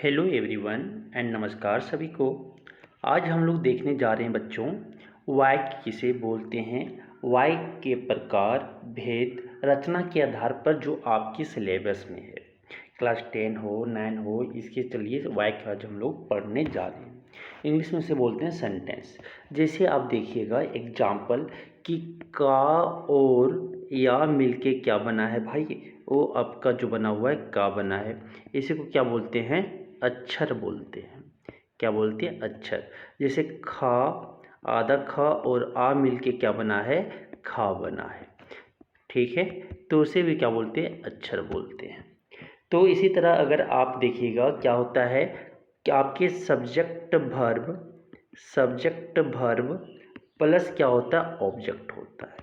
Hello everyone and नमस्कार सभी को। आज हम लोग देखने जा रहे हैं बच्चों, वाक्य किसे बोलते हैं, वाक्य के प्रकार, भेद, रचना के आधार पर जो आपके सिलेबस में है, क्लास 10 हो 9 हो, इसके चलिए वाक्य आज हम लोग पढ़ने जा रहे हैं। इंग्लिश में से बोलते हैं सेंटेंस। जैसे आप देखिएगा एग्जाम्पल कि का और या मिलके क्या बना है भाई, वो आपका जो बना हुआ है का बना है, इसी को क्या बोलते हैं, अक्षर बोलते हैं। क्या बोलते हैं, अक्षर। जैसे खा, आधा खा और आ मिलके क्या बना है, खा बना है। ठीक है, तो उसे भी क्या बोलते हैं, अक्षर बोलते हैं। तो इसी तरह अगर आप देखिएगा क्या होता है कि आपके सब्जेक्ट वर्ब प्लस क्या होता है, ऑब्जेक्ट होता है।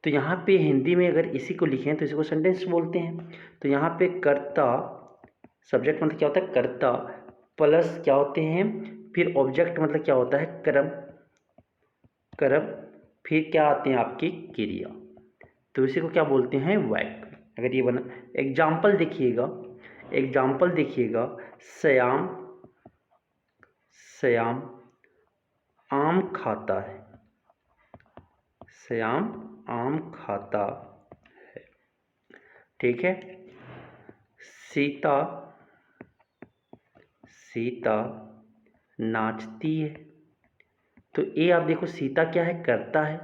तो यहाँ पे हिंदी में अगर इसी को लिखें तो इसी को सेंटेंस बोलते हैं। तो यहाँ पे कर्ता, सब्जेक्ट मतलब क्या होता है, कर्ता, प्लस क्या होते हैं, फिर ऑब्जेक्ट मतलब क्या होता है, कर्म, फिर क्या आते हैं आपकी क्रिया। तो इसी को क्या बोलते हैं, वाक्य। अगर ये बना एग्जाम्पल देखिएगा, श्याम आम खाता है, श्याम आम खाता है। ठीक है, सीता नाचती है। तो ये आप देखो, सीता क्या है, करता है,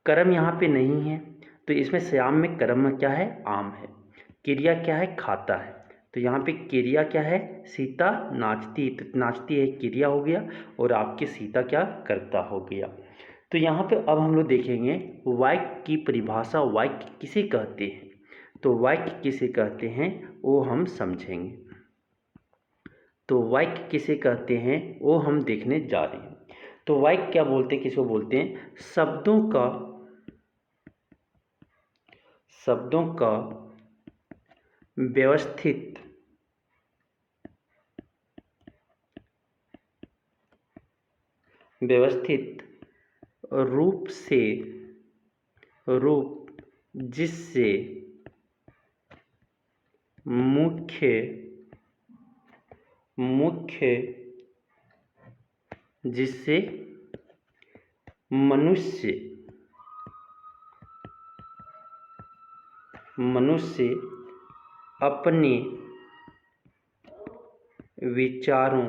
कर्म यहाँ पे नहीं है, तो इसमें श्याम में कर्म क्या है, आम है, क्रिया क्या है, खाता है। तो यहाँ पे क्रिया क्या है, सीता नाचती, तो नाचती है क्रिया हो गया, और आपके सीता क्या करता हो गया। तो यहाँ पे अब हम लोग देखेंगे वाक्य की परिभाषा, वाक्य किसे कहते हैं। तो वाक्य किसे कहते हैं वो हम समझेंगे। तो वाक्य किसे कहते हैं वो हम देखने जा रहे हैं। तो वाक्य क्या बोलते हैं, किसको बोलते हैं, शब्दों का व्यवस्थित रूप जिससे मुख्य जिससे मनुष्य अपने विचारों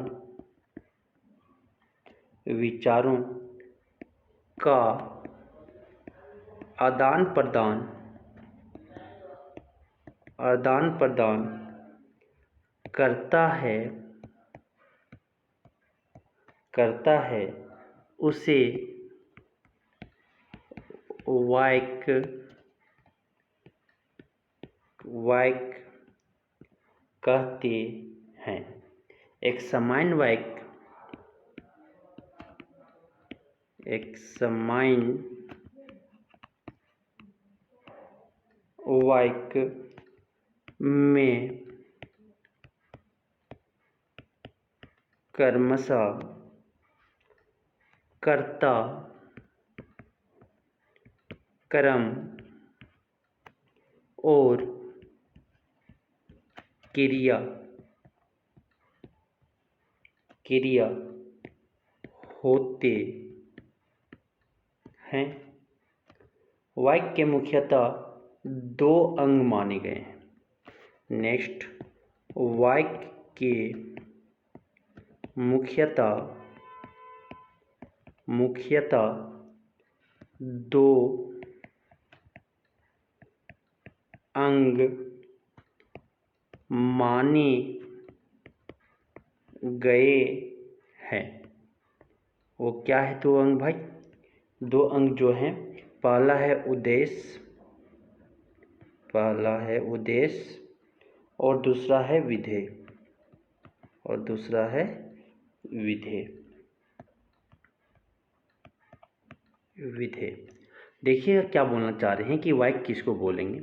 का आदान प्रदान करता है उसे वाक्य कहते हैं। एक सामान्य वाक्य में क्रमशः कर्ता, कर्म और क्रिया होते हैं। वाक्य के मुख्यतः दो अंग माने गए हैं। नेक्स्ट, वाक्य के मुख्यतः दो अंग माने गए हैं। वो क्या है दो अंग भाई, दो अंग जो हैं, पहला है उद्देश्य और दूसरा है विधेय। देखिए क्या बोलना चाह रहे हैं कि वाक्य किसको बोलेंगे,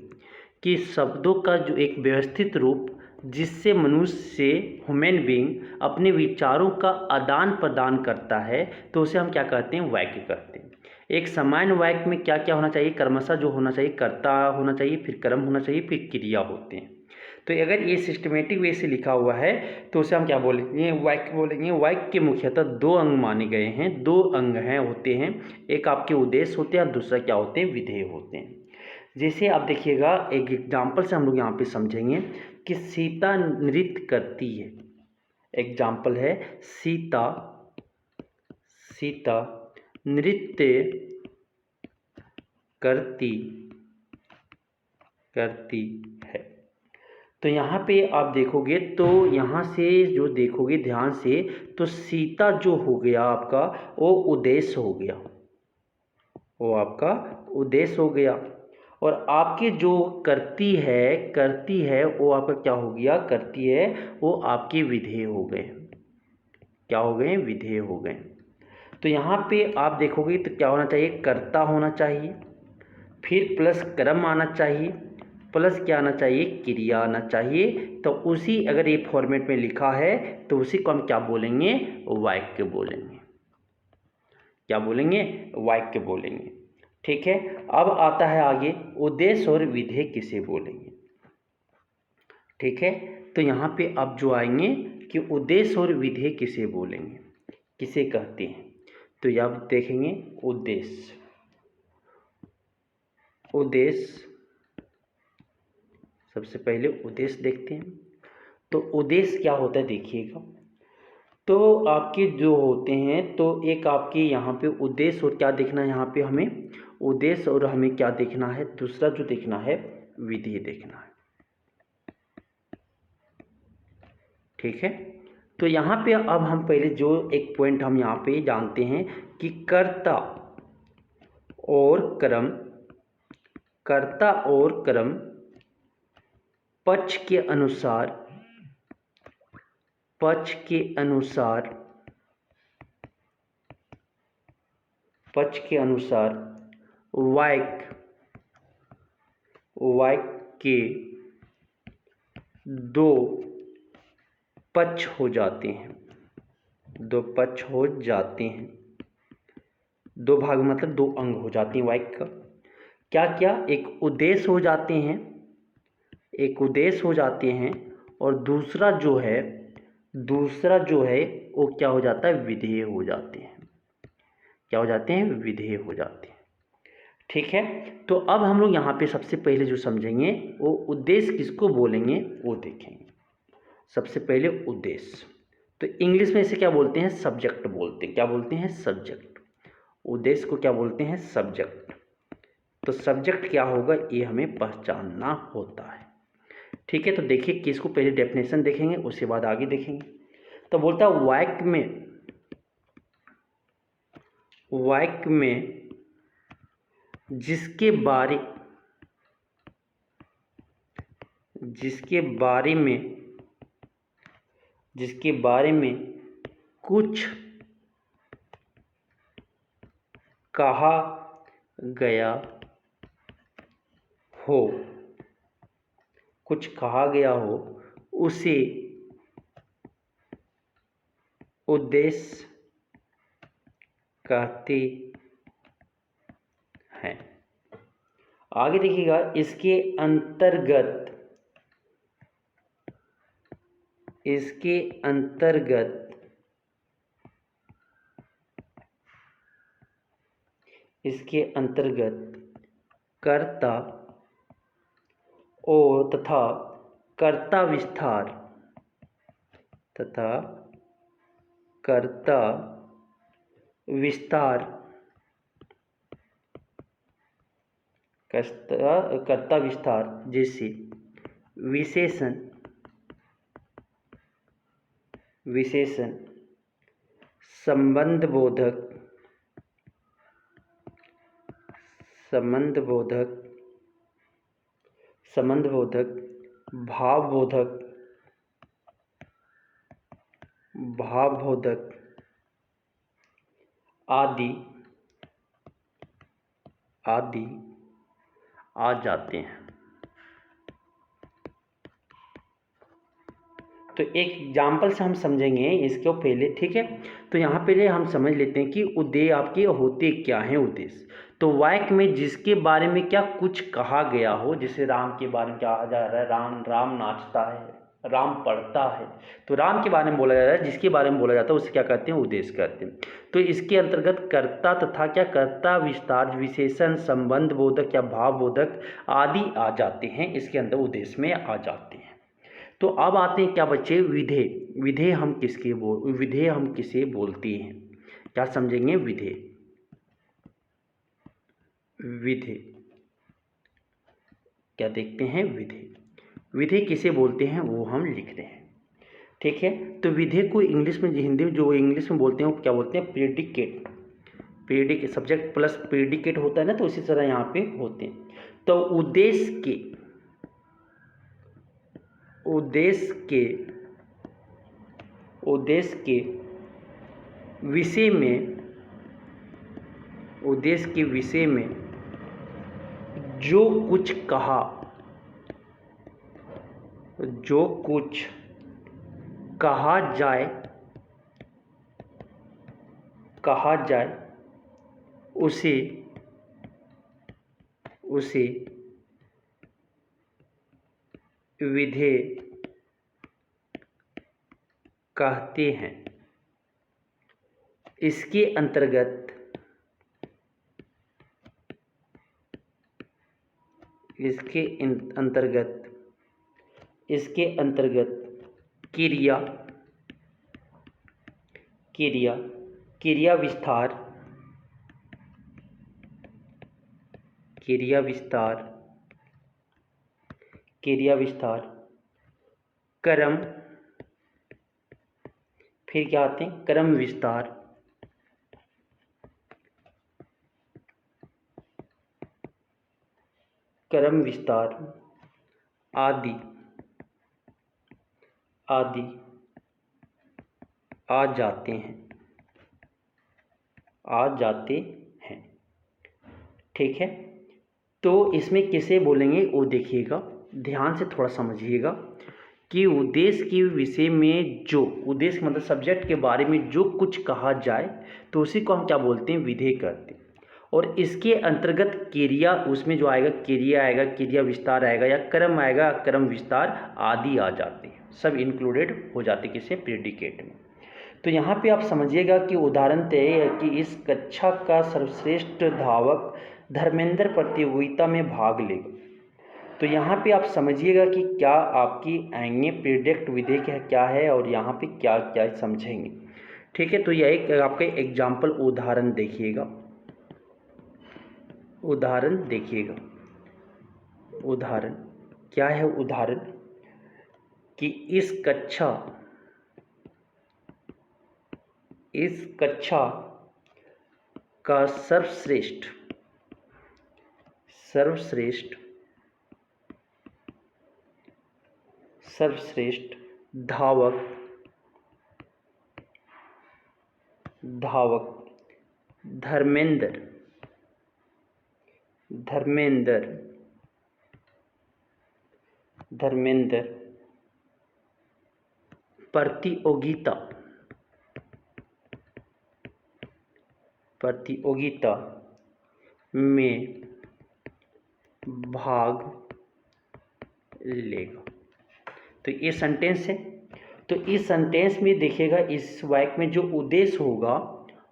कि शब्दों का जो एक व्यवस्थित रूप जिससे मनुष्य ह्यूमन बीइंग अपने विचारों का आदान प्रदान करता है, तो उसे हम क्या कहते हैं, वाक्य कहते हैं। एक सामान्य वाक्य में क्या क्या होना चाहिए, क्रमशः जो होना चाहिए, कर्ता होना चाहिए, फिर कर्म होना चाहिए, फिर क्रिया होते हैं। तो अगर ये सिस्टमेटिक वे से लिखा हुआ है तो उसे हम क्या बोलेंगे, वाक्य बोलेंगे। वाक्य के मुख्यतः दो अंग माने गए हैं, दो अंग हैं होते हैं, एक आपके उद्देश्य होते हैं और दूसरा क्या होते हैं, विधेय होते हैं। जैसे आप देखिएगा एक एग्जाम्पल से हम लोग यहाँ पे समझेंगे कि सीता नृत्य करती है। एग्जाम्पल है सीता नृत्य करती है। तो यहाँ पे आप देखोगे तो यहाँ से जो देखोगे ध्यान से, तो सीता जो हो गया आपका वो उद्देश्य हो गया, वो आपका उद्देश्य हो गया। और आपके जो करती है वो आपका क्या हो गया, करती है वो आपके विधेय हो गए। क्या हो गए, विधेय हो गए। तो यहाँ पे आप देखोगे तो क्या होना चाहिए, कर्ता होना चाहिए, फिर प्लस कर्म आना चाहिए, प्लस क्या आना चाहिए, क्रिया आना चाहिए। तो उसी अगर ये फॉर्मेट में लिखा है तो उसी को हम क्या बोलेंगे, वाक्य बोलेंगे। क्या बोलेंगे, वाक्य बोलेंगे। ठीक है। अब आता है आगे उद्देश्य और विधेय किसे बोलेंगे। ठीक है। तो यहाँ पे अब जो आएंगे कि उद्देश्य और विधेय किसे बोलेंगे, किसे कहते हैं। तो यहाँ देखेंगे उद्देश्य, सबसे पहले उद्देश्य देखते हैं। तो उद्देश्य क्या होता है देखिएगा, तो आपके जो होते हैं तो एक आपके यहाँ पे उद्देश्य और क्या देखना है, यहाँ पे हमें उद्देश्य और हमें क्या देखना है, दूसरा जो देखना है विधेय देखना है। ठीक है। तो यहाँ पे अब हम पहले जो एक पॉइंट हम यहाँ पे जानते हैं कि कर्ता और कर्म पक्ष के अनुसार वाक्य के दो पक्ष हो जाते हैं, दो भाग मतलब दो अंग हो जाते हैं वाक्य का। क्या क्या, एक उद्देश्य हो जाते हैं और दूसरा जो है वो क्या हो जाता है, विधेय हो जाते हैं। क्या हो जाते हैं, विधेय हो जाते हैं। ठीक है। तो अब हम लोग यहाँ पे सबसे पहले जो समझेंगे वो उद्देश्य किसको बोलेंगे वो देखेंगे। सबसे पहले उद्देश्य, तो इंग्लिश में इसे क्या बोलते हैं, सब्जेक्ट बोलते हैं। क्या बोलते हैं, सब्जेक्ट। उद्देश्य को क्या बोलते हैं, सब्जेक्ट। तो सब्जेक्ट क्या होगा ये हमें पहचानना होता है। ठीक है। तो देखिए कि इसको पहले डेफिनेशन देखेंगे उसके बाद आगे देखेंगे। तो बोलता है वाक्य में जिसके बारे में कुछ कहा गया हो उसे उद्देश्य कहते हैं। आगे देखिएगा, इसके अंतर्गत कर्ता और तथा कर्ता विस्तार जैसे विशेषण संबंधबोधक भावबोधक आदि आ जाते हैं। तो एक एग्जाम्पल से हम समझेंगे इसको पहले। ठीक है। तो यहाँ पहले हम समझ लेते हैं कि उद्देश्य आपके होते क्या हैं, उद्देश्य। तो वाक्य में जिसके बारे में क्या कुछ कहा गया हो, जैसे राम के बारे में कहा जा रहा है, राम नाचता है, राम पढ़ता है, तो राम के बारे में बोला जा रहा है, जिसके बारे में बोला जाता है उसे क्या कहते हैं, उद्देश्य कहते हैं। तो इसके अंतर्गत कर्ता तथा क्या कर्ता विस्तार विशेषण संबंध बोधक या भाव बोधक आदि आ जाते हैं, इसके अंदर उद्देश्य में आ जाते हैं। तो अब आते हैं क्या बच्चे, विधेय। विधेय हम किसे बोलते हैं, क्या समझेंगे, विधेय। विधेय क्या देखते हैं, विधेय। विधेय किसे बोलते हैं वो हम लिख रहे हैं, ठीक है। तो विधेय को इंग्लिश में, हिंदी में जो इंग्लिश में बोलते हैं वो क्या बोलते हैं, predicate. Predicate subject plus predicate होता है ना, तो इसी तरह यहाँ पे होते हैं। तो उद्देश्य के विषय में जो कुछ कहा जाए उसे विधेय कहते हैं। इसके अंतर्गत क्रिया विस्तार क्रम, फिर क्या आते हैं, क्रम विस्तार, आदि आ जाते हैं, ठीक है। तो इसमें किसे बोलेंगे वो देखिएगा, ध्यान से थोड़ा समझिएगा कि उद्देश्य के विषय में जो उद्देश्य मतलब सब्जेक्ट के बारे में जो कुछ कहा जाए तो उसी को हम क्या बोलते हैं, विधेय कहते हैं। और इसके अंतर्गत क्रिया, उसमें जो आएगा क्रिया आएगा, क्रिया विस्तार आएगा, या क्रम आएगा, क्रम विस्तार आदि आ जाते हैं, सब इंक्लूडेड हो जाते किसे, प्रेडिकेट में। तो यहाँ पे आप समझिएगा कि उदाहरण तय है कि इस कक्षा का सर्वश्रेष्ठ धावक धर्मेंद्र प्रतियोगिता में भाग लेगा। तो यहाँ पे आप समझिएगा कि क्या आपकी आएंगे प्रेडिक्ट विधेय क्या है और यहाँ पे क्या क्या समझेंगे, ठीक है। तो यह एक आपका एग्जाम्पल उदाहरण देखिएगा, उदाहरण क्या है, उदाहरण कि इस कक्षा का सर्वश्रेष्ठ धावक धर्मेंद्र प्रतियोगिता में भाग लेगा। तो ये सेंटेंस है। तो इस सेंटेंस में देखिएगा, इस वाक्य में जो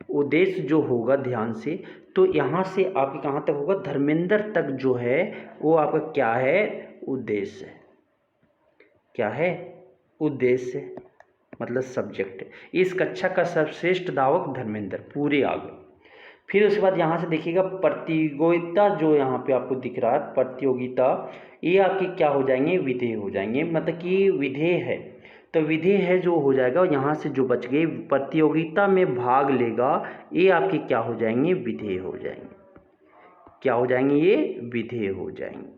उद्देश्य जो होगा ध्यान से, तो यहाँ से आपके कहाँ तक होगा, धर्मेंद्र तक जो है वो आपका क्या है, उद्देश्य है। क्या है, उद्देश्य मतलब सब्जेक्ट है। इस कक्षा का सर्वश्रेष्ठ धावक धर्मेंद्र, पूरे आ गए। फिर उसके बाद यहाँ से देखिएगा प्रतियोगिता, जो यहाँ पे आपको दिख रहा है प्रतियोगिता, ये आपके क्या हो जाएंगे, विधेय हो जाएंगे। मतलब कि विधेय है, तो विधेय है जो हो जाएगा, यहाँ से जो बच गए प्रतियोगिता में भाग लेगा, ये आपके क्या हो जाएंगे, विधेय हो जाएंगे। क्या हो जाएंगे, ये विधेय हो जाएंगे।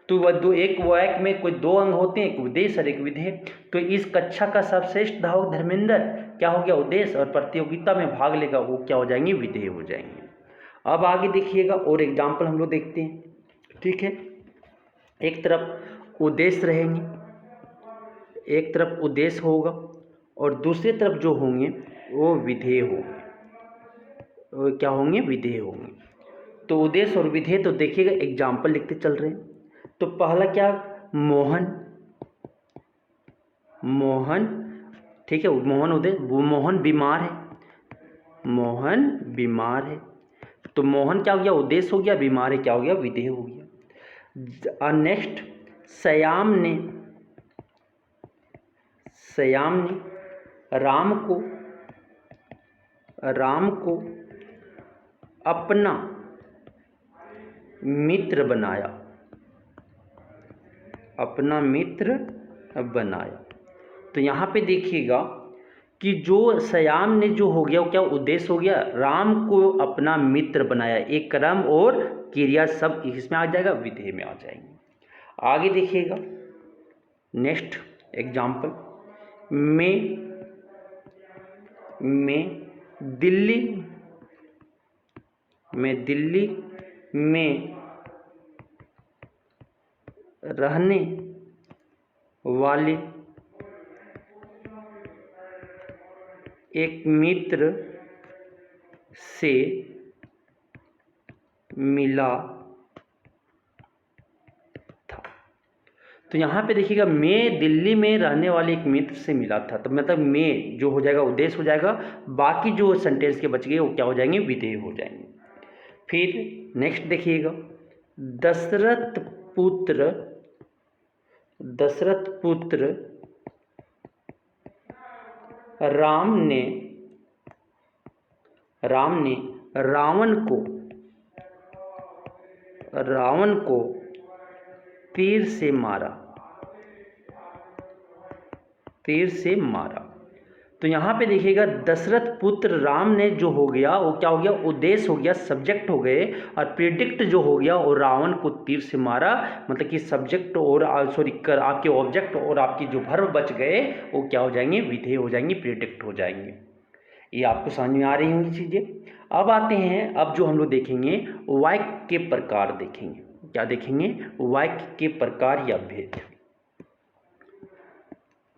तो वह एक वाक्य में कोई दो अंग होते हैं, एक उद्देश्य और एक विधेय। तो इस कक्षा का सर्वश्रेष्ठ धावक धर्मेंद्र क्या हो गया, उद्देश्य, और प्रतियोगिता में भाग लेगा वो क्या हो जाएंगे, विधेय हो जाएंगे। अब आगे देखिएगा और एग्जाम्पल हम लोग देखते हैं, ठीक है। एक तरफ उद्देश्य रहेंगे, एक तरफ उद्देश्य होगा और दूसरी तरफ जो होंगे वो विधेय होंगे, वो क्या होंगे, विधेय होंगे। तो उद्देश्य और विधेय तो देखिएगा एग्जाम्पल लिखते चल रहे हैं। तो पहला क्या, मोहन, मोहन, ठीक है, मोहन उद्देश्य, मोहन बीमार है, मोहन बीमार है, तो मोहन क्या हो गया, उद्देश्य हो गया, बीमार है क्या हो गया, विधेय हो गया। नेक्स्ट, श्याम ने, श्याम ने राम को अपना मित्र बनाया, अपना मित्र बनाया। तो यहाँ पे देखिएगा कि जो श्याम ने जो हो गया वो क्या उद्देश्य हो गया, राम को अपना मित्र बनाया, एक क्रम और क्रिया सब इसमें आ जाएगा, विधेय में आ जाएंगे। आगे देखिएगा नेक्स्ट एग्जाम्पल, मैं दिल्ली में रहने वाले एक मित्र से मिला था। तो यहाँ पे देखिएगा मैं दिल्ली में रहने वाले एक मित्र से मिला था, तो मतलब मैं जो हो जाएगा उद्देश्य हो जाएगा, बाकी जो सेंटेंस के बच गए वो क्या हो जाएंगे, विधेय हो जाएंगे। फिर नेक्स्ट देखिएगा, दशरथ पुत्र राम ने रावण को तीर से मारा। तो यहाँ पे देखिएगा दशरथ पुत्र राम ने जो हो गया वो क्या हो गया, उद्देश्य हो गया, सब्जेक्ट हो गए, और प्रेडिक्ट जो हो गया और रावण को तीर से मारा, मतलब कि सब्जेक्ट और आपके ऑब्जेक्ट और आपकी जो वर्ब बच गए वो क्या हो जाएंगे, विधेय हो जाएंगे, प्रेडिक्ट हो जाएंगे। ये आपको समझ में आ रही होंगी चीज़ें। अब आते हैं, अब जो हम लोग देखेंगे वाक्य के प्रकार देखेंगे। क्या देखेंगे, वाक्य के प्रकार या भेद।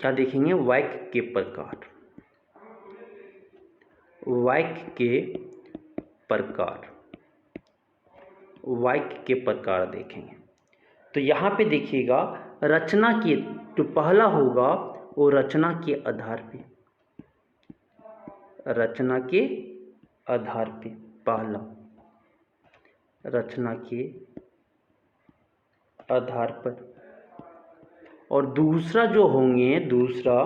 क्या देखेंगे, वाक्य के प्रकार, वाक्य के प्रकार देखेंगे। तो यहाँ पे देखिएगा रचना के जो पहला होगा वो रचना के आधार पे, रचना के आधार पे पहला, रचना के आधार पर, और दूसरा जो होंगे, दूसरा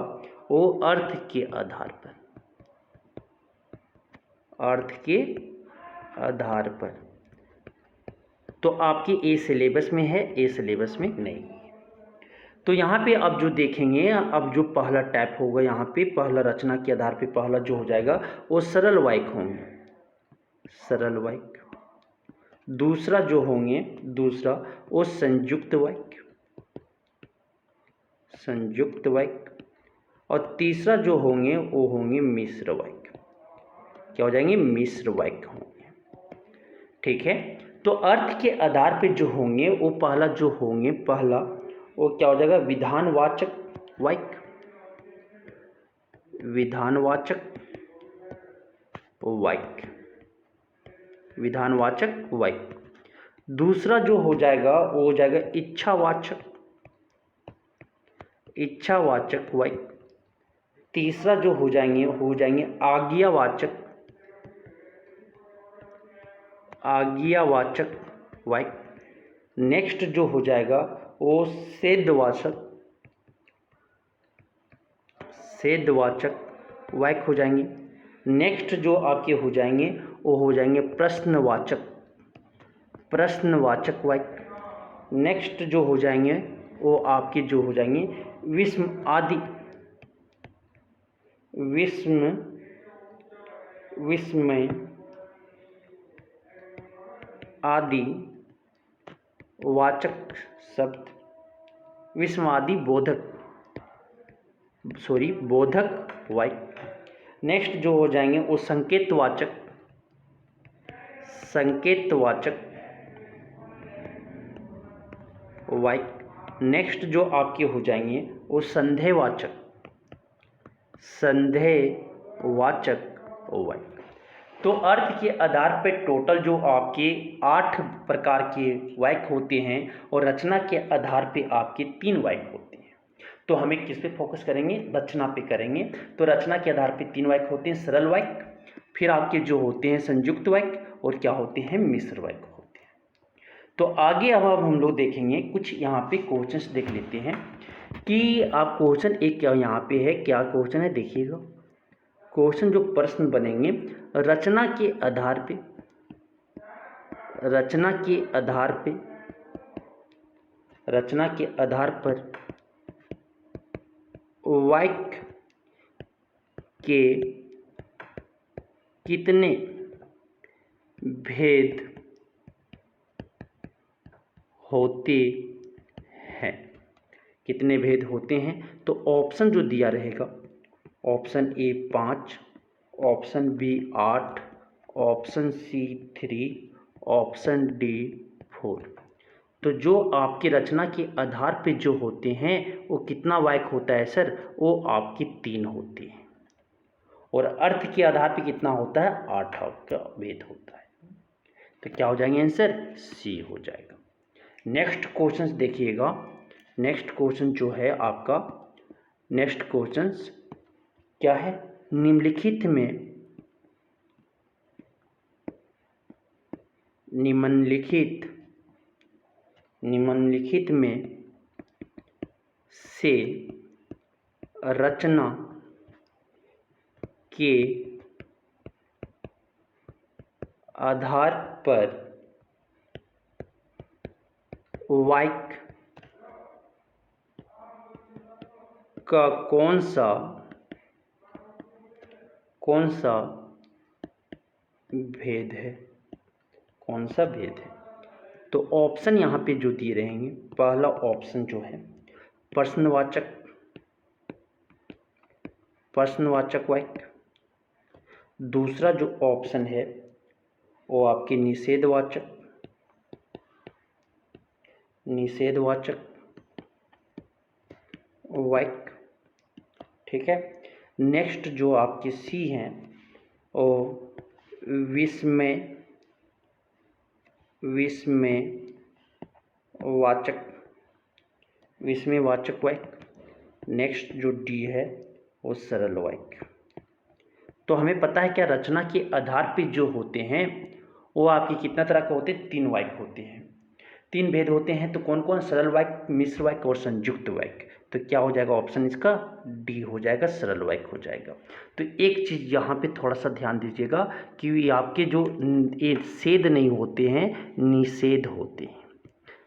वो अर्थ के आधार पर, अर्थ के आधार पर। तो आपके ए सिलेबस में है, ए सिलेबस में नहीं है। तो यहाँ पे अब जो देखेंगे, अब जो पहला टैप होगा यहाँ पे, पहला रचना के आधार पे पहला जो हो जाएगा वो सरल वाक्य होंगे, सरल वाक्य। दूसरा जो होंगे, दूसरा वो संयुक्त वाक्य, संयुक्त वाक्य। और तीसरा जो होंगे वो होंगे मिश्र वाक्य। क्या हो जाएंगे, मिश्र वाक्य होंगे। ठीक है, तो अर्थ के आधार पे जो होंगे वो पहला जो होंगे, पहला वो क्या हो जाएगा, विधानवाचक वाक्य, विधानवाचक वाक्य, विधानवाचक वाक्य। दूसरा जो हो जाएगा वो हो जाएगा इच्छावाचक, इच्छावाचक वाक्य। तीसरा जो हो जाएंगे आज्ञावाचक, आज्ञावाचक वाक्य। नेक्स्ट जो हो जाएगा वो सेधवाचक, सेधवाचक वाक्य हो जाएंगे। नेक्स्ट जो आपके हो जाएंगे वो हो जाएंगे प्रश्नवाचक, प्रश्नवाचक वाक्य। नेक्स्ट जो हो जाएंगे वो आपके जो हो जाएंगे विस्म आदि, विस्मय आदि वाचक शब्द, विस्मादि बोधक, बोधक वाक्य। नेक्स्ट जो हो जाएंगे वो संकेतवाचक, संकेतवाचक वाक्य। नेक्स्ट जो आपके हो जाएंगे वो संदेहवाचक, संदेहवाचक वाक्य। तो अर्थ के आधार पर टोटल जो आपके 8 प्रकार के वाक्य होते हैं और रचना के आधार पे आपके 3 वाक्य होते हैं। तो हमें किस पे फोकस करेंगे? रचना पे करेंगे। तो रचना के आधार पे 3 वाक्य होते हैं, सरल वाक्य, फिर आपके जो होते हैं संयुक्त वाक्य, और क्या होते हैं? मिश्र वाक्य होते हैं। तो आगे अब हम लोग देखेंगे कुछ यहाँ पे क्वेश्चंस देख लेते हैं कि आप क्वेश्चन एक क्या यहाँ पे है, क्या क्वेश्चन है देखिएगा। क्वेश्चन जो प्रश्न बनेंगे, रचना के आधार पे, रचना के आधार पे, रचना के आधार पर वाक्य के कितने भेद होते हैं? कितने भेद होते हैं? तो ऑप्शन जो दिया रहेगा, option A 5, option B 8, option C 3, option D 4। तो जो आपकी रचना के आधार पे जो होते हैं वो कितना वाक्य होता है सर? वो आपकी 3 होती है। और अर्थ के आधार पे कितना होता है? 8 का भेद होता है। तो क्या हो जाएंगे आंसर? सी हो जाएगा। नेक्स्ट क्वेश्चन देखिएगा। नेक्स्ट क्वेश्चन जो है आपका, नेक्स्ट क्वेश्चन क्या है? निम्नलिखित में से रचना के आधार पर वाक्य का कौन सा भेद है? कौन सा भेद है? तो ऑप्शन यहाँ पे जो दिए रहेंगे, पहला ऑप्शन जो है प्रश्नवाचक वाक्य, दूसरा जो ऑप्शन है वो आपके निषेधवाचक वाक्य, ठीक है। नेक्स्ट जो आपके सी हैं वो विस्मयवाचक वाक्य। नेक्स्ट जो डी है वो सरल वाक्य। तो हमें पता है क्या, रचना के आधार पे जो होते हैं वो आपके कितना तरह के होते हैं? 3 वाक्य होते हैं, 3 भेद होते हैं। तो कौन कौन? सरल वाक्य, मिश्र वाक्य और संयुक्त वाक्य। तो क्या हो जाएगा? ऑप्शन इसका डी हो जाएगा, सरल वाक्य हो जाएगा। तो एक चीज़ यहाँ पे थोड़ा सा ध्यान दीजिएगा कि आपके जो छेद नहीं होते हैं, निषेध होते हैं,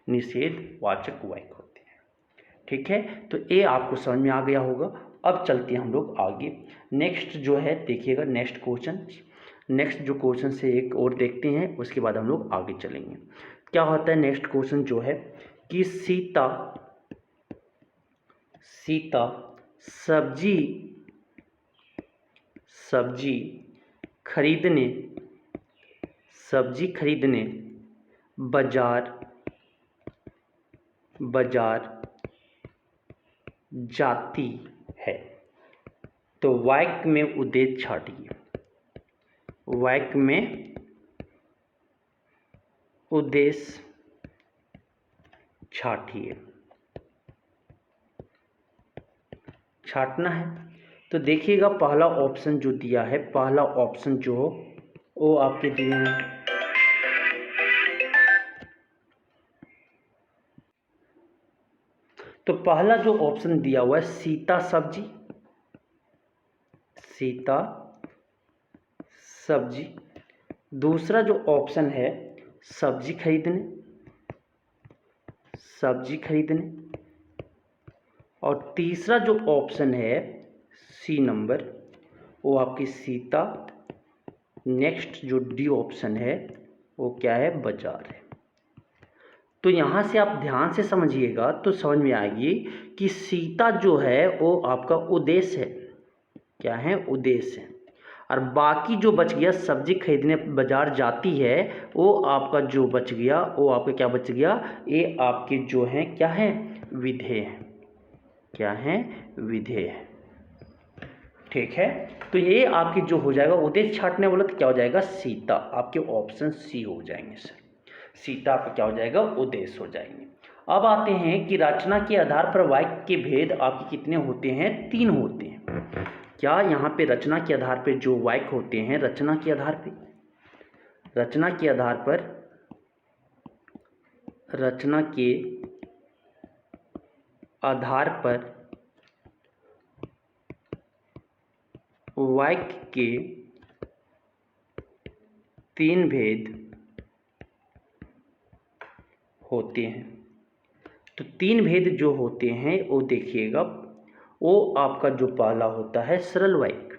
निषेधवाचक वाक्य होते हैं, ठीक है। तो ये आपको समझ में आ गया होगा। अब चलते हैं हम लोग आगे। नेक्स्ट जो है देखिएगा, नेक्स्ट जो क्वेश्चन से एक और देखते हैं, उसके बाद हम लोग आगे चलेंगे। क्या होता है नेक्स्ट क्वेश्चन जो है कि सीता सब्जी खरीदने बाजार जाती है। तो वाक्य में उद्देश्य छाटिए। वाक्य में उद्देश्य छाटना है। तो देखिएगा पहला ऑप्शन जो दिया है, पहला ऑप्शन जो वो आपके दिए हैं, तो पहला जो ऑप्शन दिया हुआ है सीता सब्जी, दूसरा जो ऑप्शन है सब्जी खरीदने, और तीसरा जो ऑप्शन है सी नंबर, वो आपकी सीता। नेक्स्ट जो डी ऑप्शन है वो क्या है? बाजार है। तो यहाँ से आप ध्यान से समझिएगा तो समझ में आएगी कि सीता जो है वो आपका उद्देश्य है। क्या है? उद्देश्य है। और बाकी जो बच गया सब्जी खरीदने बाजार जाती है, वो आपका जो बच गया वो आपका क्या बच गया? ये आपके जो हैं क्या हैं? विधेय हैं। क्या हैं? विधेय है। ठीक है, तो ये आपकी जो हो जाएगा उद्देश्य छांटने वाला, तो क्या हो जाएगा सीता, आपके ऑप्शन सी हो जाएंगे सर। सीता आपका क्या हो जाएगा उद्देश्य हो जाएंगे। अब आते हैं कि रचना के आधार पर वाक्य के भेद आपके कितने होते हैं, 3 होते हैं। क्या यहाँ पे रचना के आधार पर जो वाक्य होते हैं, रचना के आधार पर रचना के आधार पर वाक्य के 3 भेद होते हैं। तो 3 भेद जो होते हैं वो देखिएगा, वो आपका जो पहला होता है सरल वाक्य।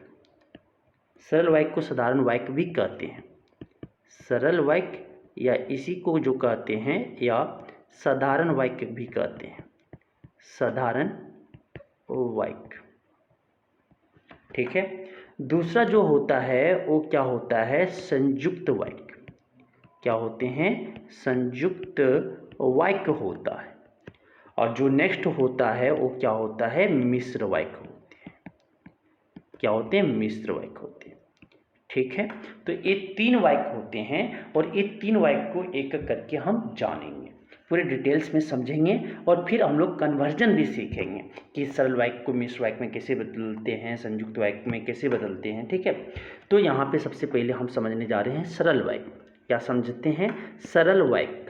सरल वाक्य को साधारण वाक्य भी कहते हैं, सरल वाक्य या इसी को जो कहते हैं या साधारण वाक्य भी कहते हैं, साधारण वाक्य। ठीक है, दूसरा जो होता है वो क्या होता है, संयुक्त वाक्य। क्या होते हैं, संयुक्त वाक्य होता है। और जो नेक्स्ट होता है वो क्या होता है, मिश्र वाक्य होते हैं। क्या होते हैं, मिश्र वाक्य होते हैं। ठीक है, तो ये 3 वाक्य होते हैं और ये 3 वाक्य को एक एक करके हम जानेंगे, पूरे डिटेल्स में समझेंगे और फिर हम लोग कन्वर्जन भी सीखेंगे कि सरल वाक्य को मिश्र वाक्य में कैसे बदलते हैं, संयुक्त वाक्य में कैसे बदलते हैं। ठीक है, तो यहाँ पे सबसे पहले हम समझने जा रहे हैं सरल वाक्य। क्या समझते हैं, सरल वाक्य।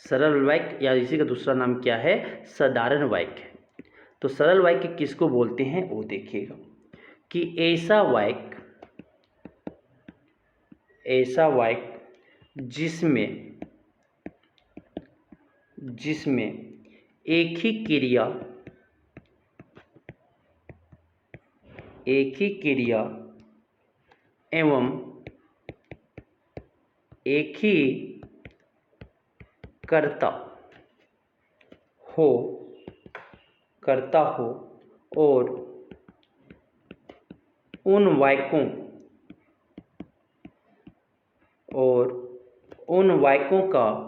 सरल वाक्य या इसी का दूसरा नाम क्या है, साधारण वाक्य। तो सरल वाक्य किसको बोलते हैं वो देखिएगा कि ऐसा वाक्य जिसमें एक ही क्रिया एवं एक ही कर्ता हो और उन वाक्यों का एक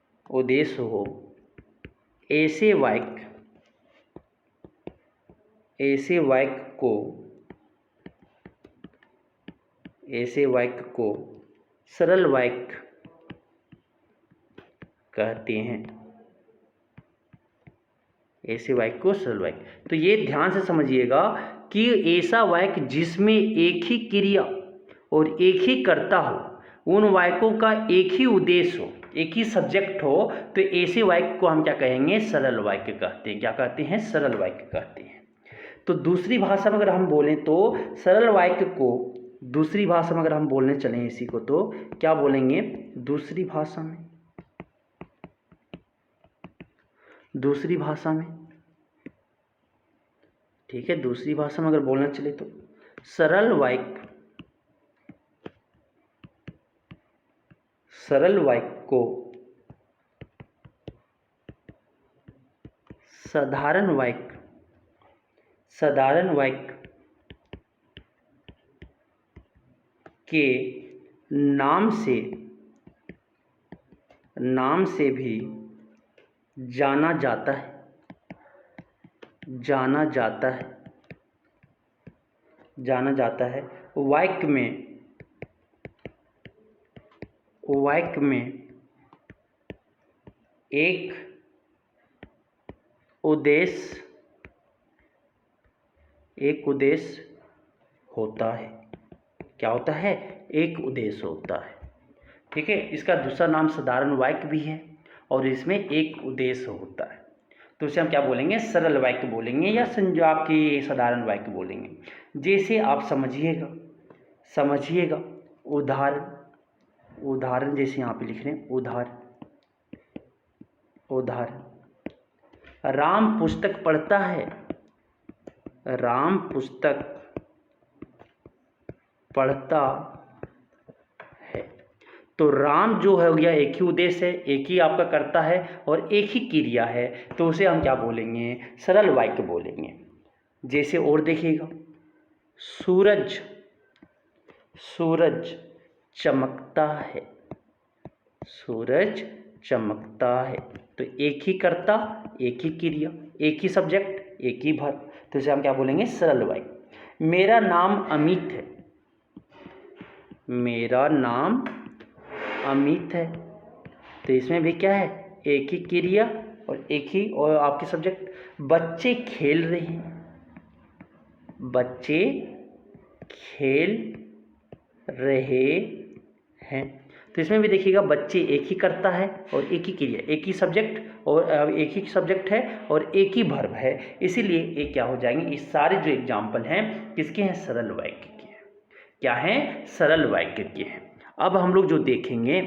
ही उद्देश्य हो, ऐसे वाक्य को सरल वाक्य कहते हैं। ऐसे वाक्य को सरल वाक्य। तो ये ध्यान से समझिएगा कि ऐसा वाक्य जिसमें एक ही क्रिया और एक ही कर्ता हो, उन वाक्यों का एक ही उद्देश्य हो, एक ही सब्जेक्ट हो, तो ऐसे वाक्य को हम क्या कहेंगे, सरल वाक्य कहते हैं। क्या कहते हैं, सरल वाक्य कहते हैं। तो दूसरी भाषा में अगर हम बोलें तो सरल वाक्य को दूसरी भाषा में अगर हम बोलने चलें इसी को, तो क्या बोलेंगे, दूसरी भाषा में, ठीक है, दूसरी भाषा में अगर बोलना चले तो सरल वाक्य को साधारण वाक्य के नाम से भी जाना जाता है। वाक्य में एक उद्देश्य होता है। क्या होता है, एक उद्देश्य होता है। ठीक है, इसका दूसरा नाम साधारण वाक्य भी है और इसमें एक उद्देश्य होता है। तो इसे हम क्या बोलेंगे, सरल वाक्य बोलेंगे या आपकी साधारण वाक्य बोलेंगे। जैसे आप समझिएगा उदाहरण जैसे यहाँ पे लिख रहे हैं, उदाहरण राम पुस्तक पढ़ता है। राम पुस्तक पढ़ता है। तो राम जो है गया एक ही उद्देश्य है, एक ही आपका कर्ता है और एक ही क्रिया है, तो उसे हम क्या बोलेंगे, सरल वाक्य बोलेंगे। जैसे और देखिएगा, सूरज सूरज चमकता है, सूरज चमकता है। तो एक ही कर्ता, एक ही क्रिया, एक ही सब्जेक्ट, एक ही वर्ब, तो इसे हम क्या बोलेंगे? सरल वाक्य। मेरा नाम अमित है, मेरा नाम अमित है, तो इसमें भी क्या है? एक ही क्रिया और एक ही और आपके सब्जेक्ट। बच्चे खेल रहे हैं, बच्चे खेल रहे हैं, तो इसमें भी देखिएगा बच्चे एक ही करता है और एक ही क्रिया, एक ही सब्जेक्ट और एक ही सब्जेक्ट है और एक ही वर्ब है, इसीलिए ये क्या हो जाएंगे? ये सारे जो एग्जाम्पल हैं किसके हैं? सरल वाक्य के हैं। क्या हैं? सरल वाक्य के हैं। अब हम लोग जो देखेंगे,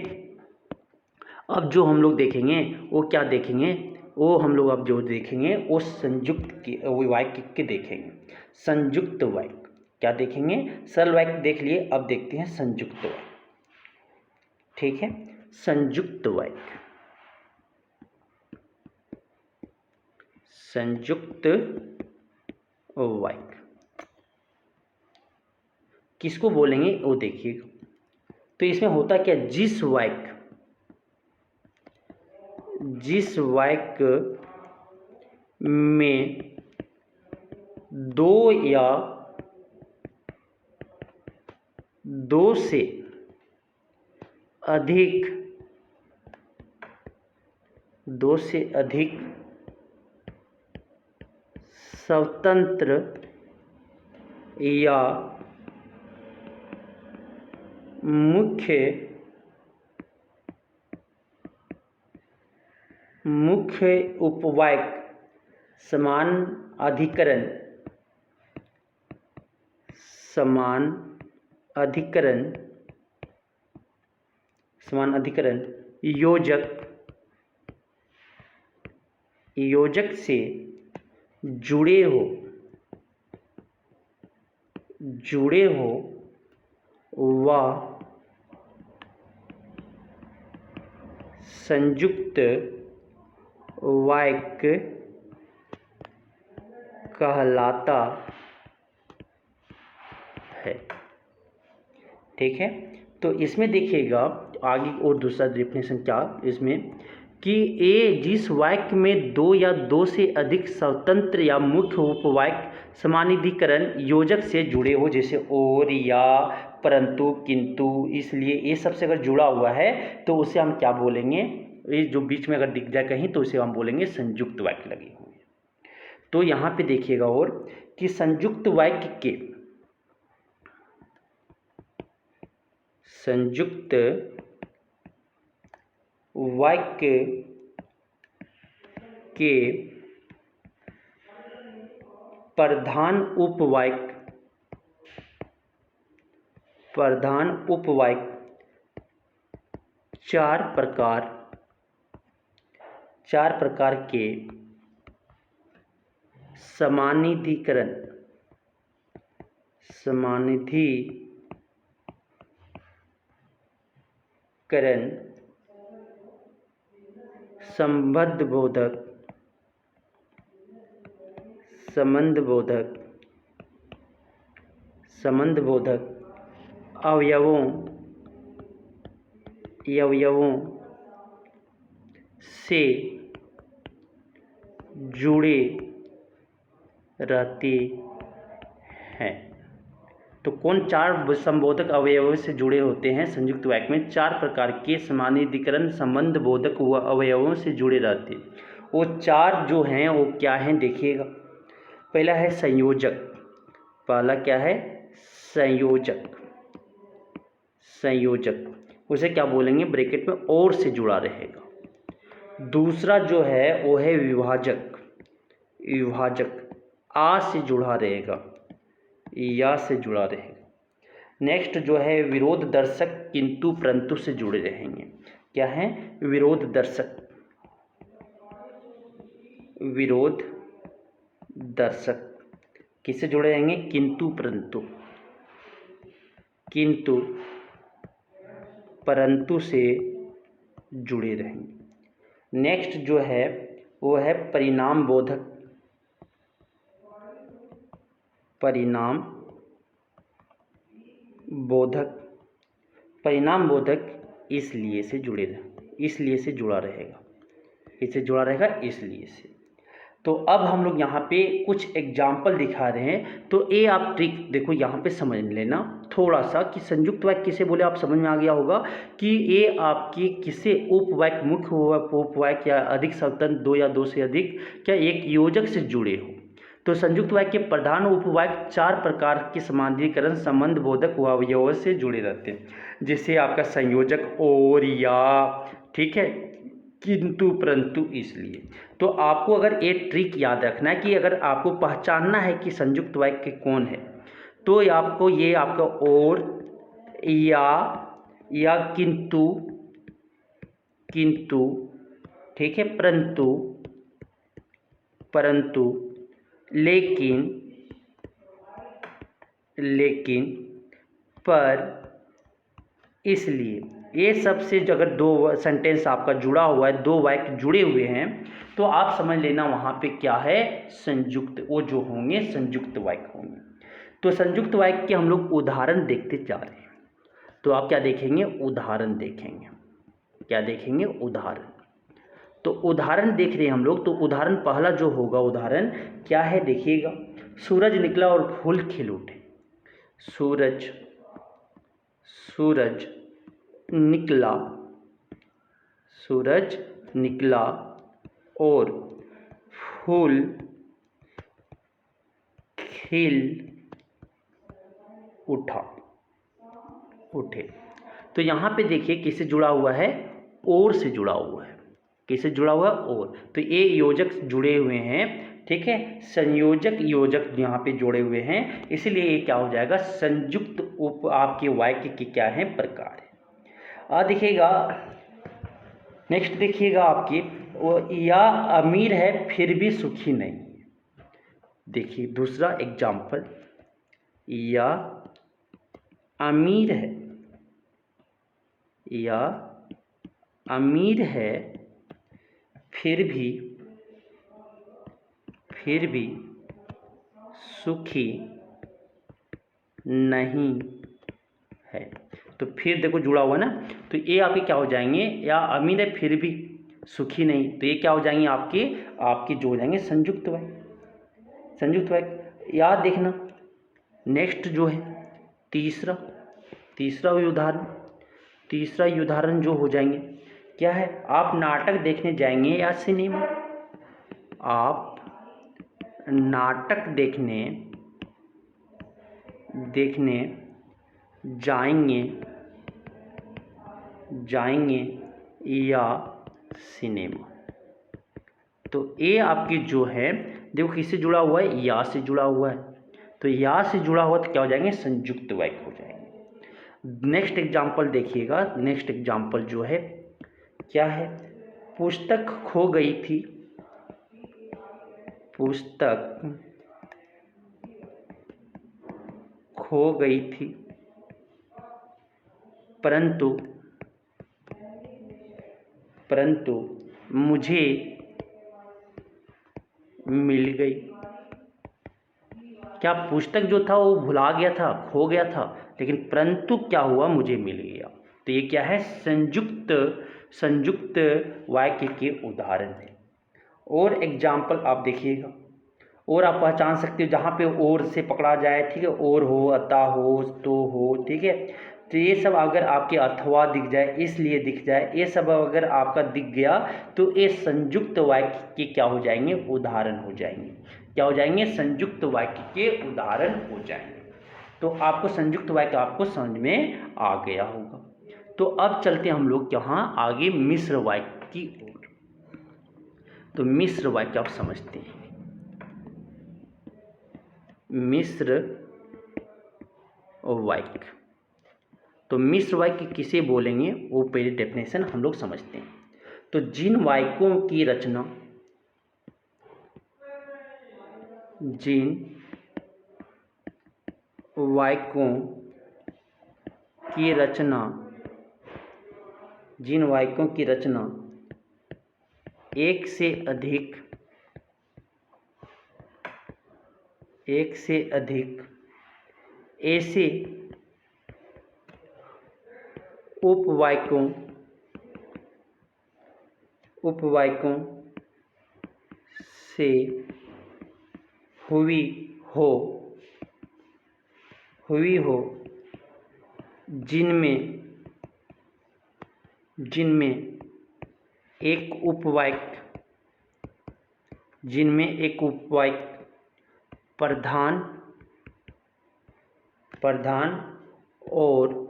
अब जो हम लोग देखेंगे वो क्या देखेंगे? वो हम लोग अब जो देखेंगे वो संयुक्त के वाक्य के देखेंगे। संयुक्त वाक्य क्या देखेंगे? सरल वाक्य देख लिए, अब देखते हैं संयुक्त वाक्य। ठीक है, संयुक्त वाक्य, संयुक्त वाक्य किसको बोलेंगे वो देखिएगा। तो इसमें होता क्या? जिस वाक्य में दो या दो से अधिक स्वतंत्र या मुख्य उपवाक्य समान अधिकरण योजक से जुड़े हो व संयुक्त वाक्य कहलाता है। ठीक है, तो इसमें देखिएगा आगे और दूसरा डेफिनेशन क्या इसमें कि जिस वाक्य में दो या दो से अधिक स्वतंत्र या मुख्य उपवाक्य समानाधिकरण योजक से जुड़े हो, जैसे और, या, परंतु, किंतु, इसलिए, ये सबसे अगर जुड़ा हुआ है तो उसे हम क्या बोलेंगे? ये जो बीच में अगर दिख जाए कहीं तो उसे हम बोलेंगे संयुक्त वाक्य लगे हुए। तो यहाँ पे देखिएगा और कि संयुक्त वाक्य के प्रधान उपवाक्य चार प्रकार के समानाधिकरण संबंधबोधक अवयवों से जुड़े रहते हैं। तो कौन चार संबोधक अवयवों से जुड़े होते हैं संयुक्त वाक्य में? चार प्रकार के समानाधिकरण संबंधबोधक अवयवों से जुड़े रहते हैं। वो चार जो हैं वो क्या हैं देखिएगा। पहला है संयोजक, पहला क्या है? संयोजक, उसे क्या बोलेंगे? ब्रैकेट में और से जुड़ा रहेगा। दूसरा जो है वो है विभाजक, आ से जुड़ा रहेगा, या से जुड़ा रहेगा। नेक्स्ट जो है विरोध दर्शक, किंतु परंतु से जुड़े रहेंगे। क्या है? विरोध दर्शक किससे जुड़े रहेंगे? किंतु परंतु से जुड़े रहेंगे। नेक्स्ट जो है वो है परिणाम बोधक, बोधक, परिणाम बोधक इसलिए से जुड़ा रहेगा, इससे जुड़ा रहेगा इसलिए से। तो अब हम लोग यहाँ पे कुछ एग्जाम्पल दिखा रहे हैं। तो ये आप ट्रिक देखो यहाँ पे समझ लेना थोड़ा सा कि संयुक्त वाक्य किसे बोले, आप समझ में आ गया होगा कि ये आपके किसे उपवाक्य, मुख्य उपवाक्य या अधिक स्वतंत्र, दो या दो से अधिक क्या एक योजक से जुड़े हो। तो संयुक्त वाक्य के प्रधान उपवाक्य 4 प्रकार के समानाधिकरण संबंध बोधक अवयवों से जुड़े रहते हैं, जैसे आपका संयोजक, और, या, ठीक है, किंतु, परंतु, इसलिए। तो आपको अगर एक ट्रिक याद रखना है कि अगर आपको पहचानना है कि संयुक्त वाक्य कौन है, तो आपको ये आपका और, या किंतु, ठीक है, परंतु, लेकिन, पर, इसलिए, ये सबसे अगर दो सेंटेंस आपका जुड़ा हुआ है, दो वाक्य जुड़े हुए हैं, तो आप समझ लेना वहाँ पे क्या है, संयुक्त, वो जो होंगे संयुक्त वाक्य होंगे। तो संयुक्त वाक्य के हम लोग उदाहरण देखते जा रहे हैं। तो आप क्या देखेंगे, उदाहरण देखेंगे। क्या देखेंगे, उदाहरण। तो उदाहरण देख रहे हैं हम लोग। तो उदाहरण पहला जो होगा, उदाहरण क्या है देखिएगा, सूरज निकला और फूल खिल उठे। सूरज निकला और फूल खिल उठे। तो यहाँ पे देखिए किससे जुड़ा हुआ है, और से जुड़ा हुआ है। किससे जुड़ा हुआ है, और। तो ये योजक जुड़े हुए हैं, ठीक है, संयोजक योजक यहाँ पे जुड़े हुए हैं, इसलिए ये क्या हो जाएगा, संयुक्त उप आपके वाक्य के क्या है, प्रकार है। देखिएगा नेक्स्ट, देखिएगा आपकी वो, या अमीर है फिर भी सुखी नहीं। देखिए दूसरा एग्जाम्पल, या अमीर है फिर भी सुखी नहीं है। तो फिर देखो जुड़ा हुआ ना, तो ये आपके क्या हो जाएंगे, या अमीर है फिर भी सुखी नहीं, तो ये क्या हो जाएंगे, आपके जो हो जाएंगे संयुक्त वाक्य। याद देखना नेक्स्ट जो है तीसरा उदाहरण जो हो जाएंगे क्या है, आप नाटक देखने जाएंगे या सिनेमा। आप नाटक देखने जाएंगे या सिनेमा। तो ये आपकी जो है देखो किससे जुड़ा हुआ है, या से जुड़ा हुआ है। तो या से जुड़ा हुआ तो क्या हो जाएंगे, संयुक्त वाक्य हो जाएंगे। नेक्स्ट एग्जाम्पल देखिएगा, नेक्स्ट एग्जाम्पल जो है क्या है, पुस्तक खो गई थी परंतु मुझे मिल गई। क्या पुस्तक जो था वो भुला गया था, खो गया था, लेकिन परंतु क्या हुआ, मुझे मिल गया। तो ये क्या है, संयुक्त वाक्य के उदाहरण है। और एग्जाम्पल आप देखिएगा, और आप पहचान सकते हो जहाँ पे और से पकड़ा जाए, ठीक है, और हो, अतः हो, तो हो, ठीक है। तो ये सब अगर आपके अथवा दिख जाए, इसलिए दिख जाए, ये सब अगर आपका दिख गया तो ये संयुक्त वाक्य के क्या हो जाएंगे, उदाहरण हो जाएंगे। क्या हो जाएंगे, संयुक्त वाक्य के उदाहरण हो जाएंगे। तो आपको संयुक्त वाक्य आपको समझ में आ गया होगा। तो अब चलते हम लोग यहाँ आगे मिश्र वाक्य की ओर। तो मिश्र वाक्य आप समझते हैं, मिश्र वाक्य। तो मिश्र वाक्य किसे बोलेंगे, वो पहले डेफिनेशन हम लोग समझते हैं। तो जिन वाक्यों की रचना एक से अधिक ऐसे उपवाक्यों उपवाक्यों से हुई हो जिनमें एक उपवाक्य प्रधान और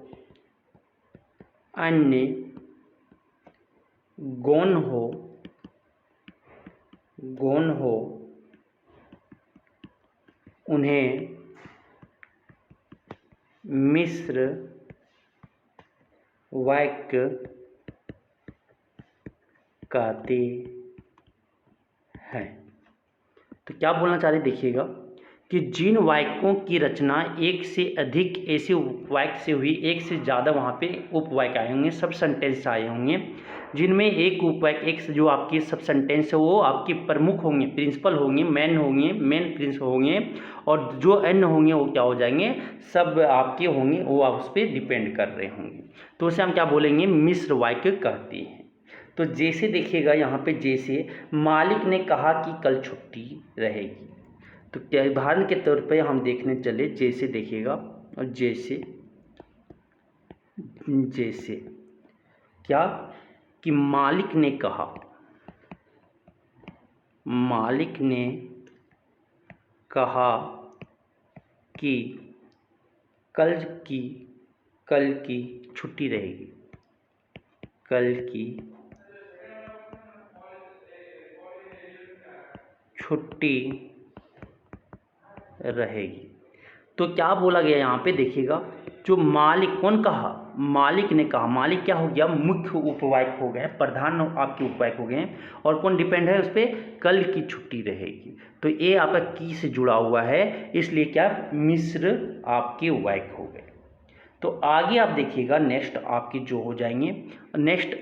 अन्य गौण हो उन्हें मिश्र वाक्य कहते हैं। तो क्या बोलना चाह रहे देखिएगा कि जिन वाक्यों की रचना एक से अधिक ऐसे उपवाक्य से हुई, एक से ज़्यादा वहाँ पे उपवाक्य आए होंगे, सब सेंटेंस आए होंगे, जिनमें एक उपवाक्य, एक जो आपके सब सेंटेंस है वो आपके प्रमुख होंगे, प्रिंसिपल होंगे, मेन प्रिंसिपल होंगे, और जो अन्य होंगे वो क्या हो जाएंगे, सब आपके होंगे, वो आप उस पर डिपेंड कर रहे होंगे। तो उसे हम क्या बोलेंगे, मिश्र वाक्य कहते हैं। तो जैसे देखिएगा यहाँ पे, जैसे मालिक ने कहा कि कल छुट्टी रहेगी, तो क्या उदाहरण के तौर पे हम देखने चले, जैसे देखिएगा, और जैसे क्या कि मालिक ने कहा कि कल की छुट्टी रहेगी, कल की छुट्टी रहेगी। तो क्या बोला गया यहाँ पे देखिएगा, जो मालिक, कौन कहा, मालिक ने कहा, मालिक क्या हो गया, मुख्य उपवाक्य हो गए, प्रधान आपके उपवाक्य हो गए, और कौन डिपेंड है उस पर, कल की छुट्टी रहेगी। तो ये आपका की से जुड़ा हुआ है, इसलिए क्या मिश्र आपके वाक्य हो गए। तो आगे आप देखिएगा, नेक्स्ट आपकी जो हो जाएंगे, नेक्स्ट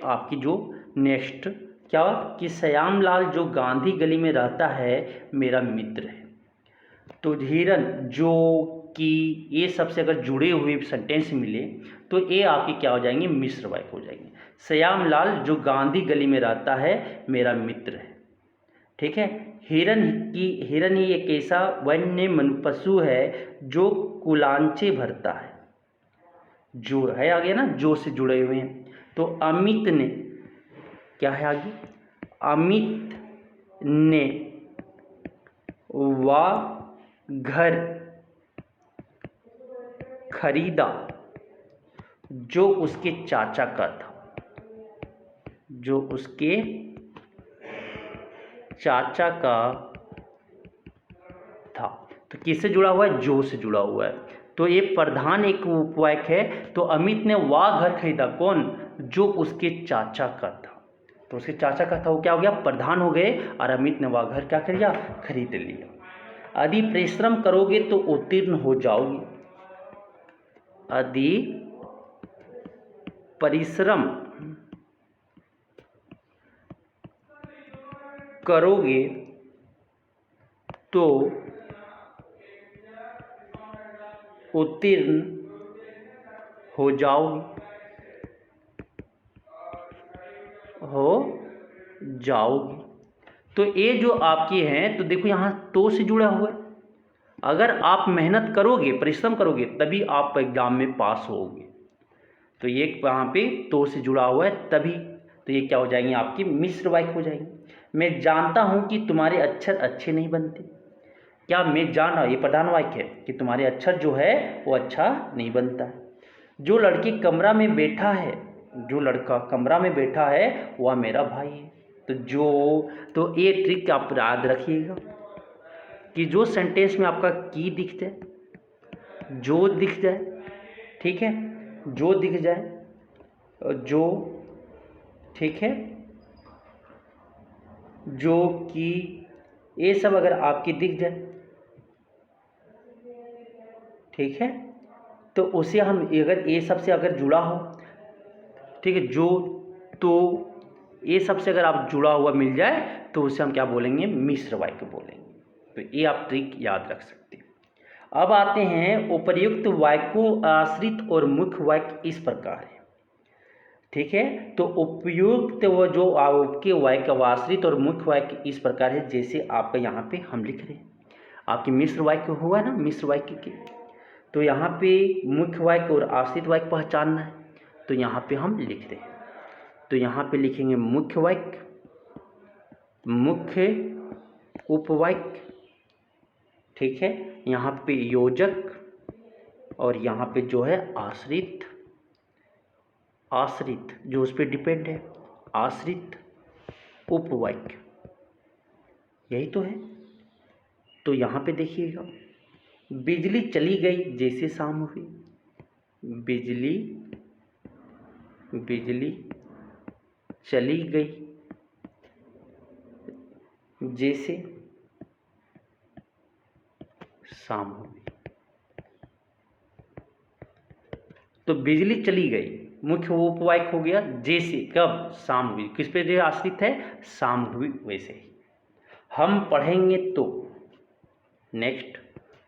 क्या कि श्यामलाल जो गांधी गली में रहता है मेरा मित्र है। तो हिरन, जो कि ये सबसे अगर जुड़े हुए सेंटेंस मिले तो ये आपके क्या हो जाएंगे, मिश्र वाक्य हो जाएंगे। श्यामलाल जो गांधी गली में रहता है मेरा मित्र है, ठीक है। हिरन ही एक ऐसा वन्य पशु है जो कुलांचे भरता है, जो है आगे ना, जो से जुड़े हुए हैं। तो अमित ने क्या है आगे, अमित ने वह घर खरीदा जो उसके चाचा का था, जो उसके चाचा का था। तो किससे जुड़ा हुआ है, जो से जुड़ा हुआ है। तो ये प्रधान एक उपवाक्य है। तो अमित ने वह घर खरीदा, कौन, जो उसके चाचा का था। तो उसके चाचा का था, वो क्या हो गया, प्रधान हो गए, और अमित ने वह घर क्या कर लिया, खरीद लिया। यदि परिश्रम करोगे तो उत्तीर्ण हो जाओगे, यदि परिश्रम करोगे तो उत्तीर्ण हो जाओगे, तो ये जो आपकी हैं, तो देखो यहाँ तो से जुड़ा हुआ है। अगर आप मेहनत करोगे, परिश्रम करोगे, तभी आप एग्जाम में पास होगे। तो ये यहाँ पे तो से जुड़ा हुआ है तभी। तो ये क्या हो जाएंगे, आपकी मिश्र वाक्य हो जाएंगे। मैं जानता हूँ कि तुम्हारे अक्षर अच्छे नहीं बनते। क्या मैं जान रहा, ये प्रधान वाक्य है कि तुम्हारे अक्षर जो है वो अच्छा नहीं बनता है। जो लड़का कमरा में बैठा है वह मेरा भाई है। तो ये ट्रिक आप याद रखिएगा कि जो सेंटेंस में आपका की दिख जाए, जो दिख जाए, ठीक है, जो दिख जाए, जो, ठीक है, जो कि, ये सब अगर आपकी दिख जाए, ठीक है, तो उसे हम अगर ये सब से अगर जुड़ा हो, ठीक है, जो, तो ये सब से अगर आप जुड़ा हुआ मिल जाए तो उसे हम क्या बोलेंगे, मिश्र वाक्य बोलेंगे। तो ये आप ट्रिक याद रख सकते हैं। अब आते हैं उपर्युक्त वाक्यों आश्रित और मुख्य वाक्य इस प्रकार है। ठीक है। तो उपयुक्त वो जो आपके वाक्य आश्रित और मुख्य वाक्य इस प्रकार है जैसे आपका यहाँ पे हम लिख रहे हैं। आपकी मिश्र वाक्य हुआ ना, मिश्र वाक्य के, तो यहाँ पे मुख्य वाक्य और आश्रित वाक्य पहचानना है, तो यहाँ पे हम लिख रहे हैं। तो यहाँ पे लिखेंगे मुख्य वाक्य, मुख्य उपवाक्य, ठीक है। यहाँ पे योजक और यहाँ पे जो है आश्रित, आश्रित जो उस पर डिपेंड है, आश्रित उपवाक्य, यही तो है। तो यहाँ पे देखिएगा, बिजली चली गई जैसे शाम हुई, बिजली, बिजली चली गई जैसे शाम हुई। तो बिजली चली गई मुख्य उपवाक्य हो गया, जैसे कब, शाम हुई। किस पे जो आश्रित है, शाम हुई वैसे ही। हम पढ़ेंगे तो, नेक्स्ट,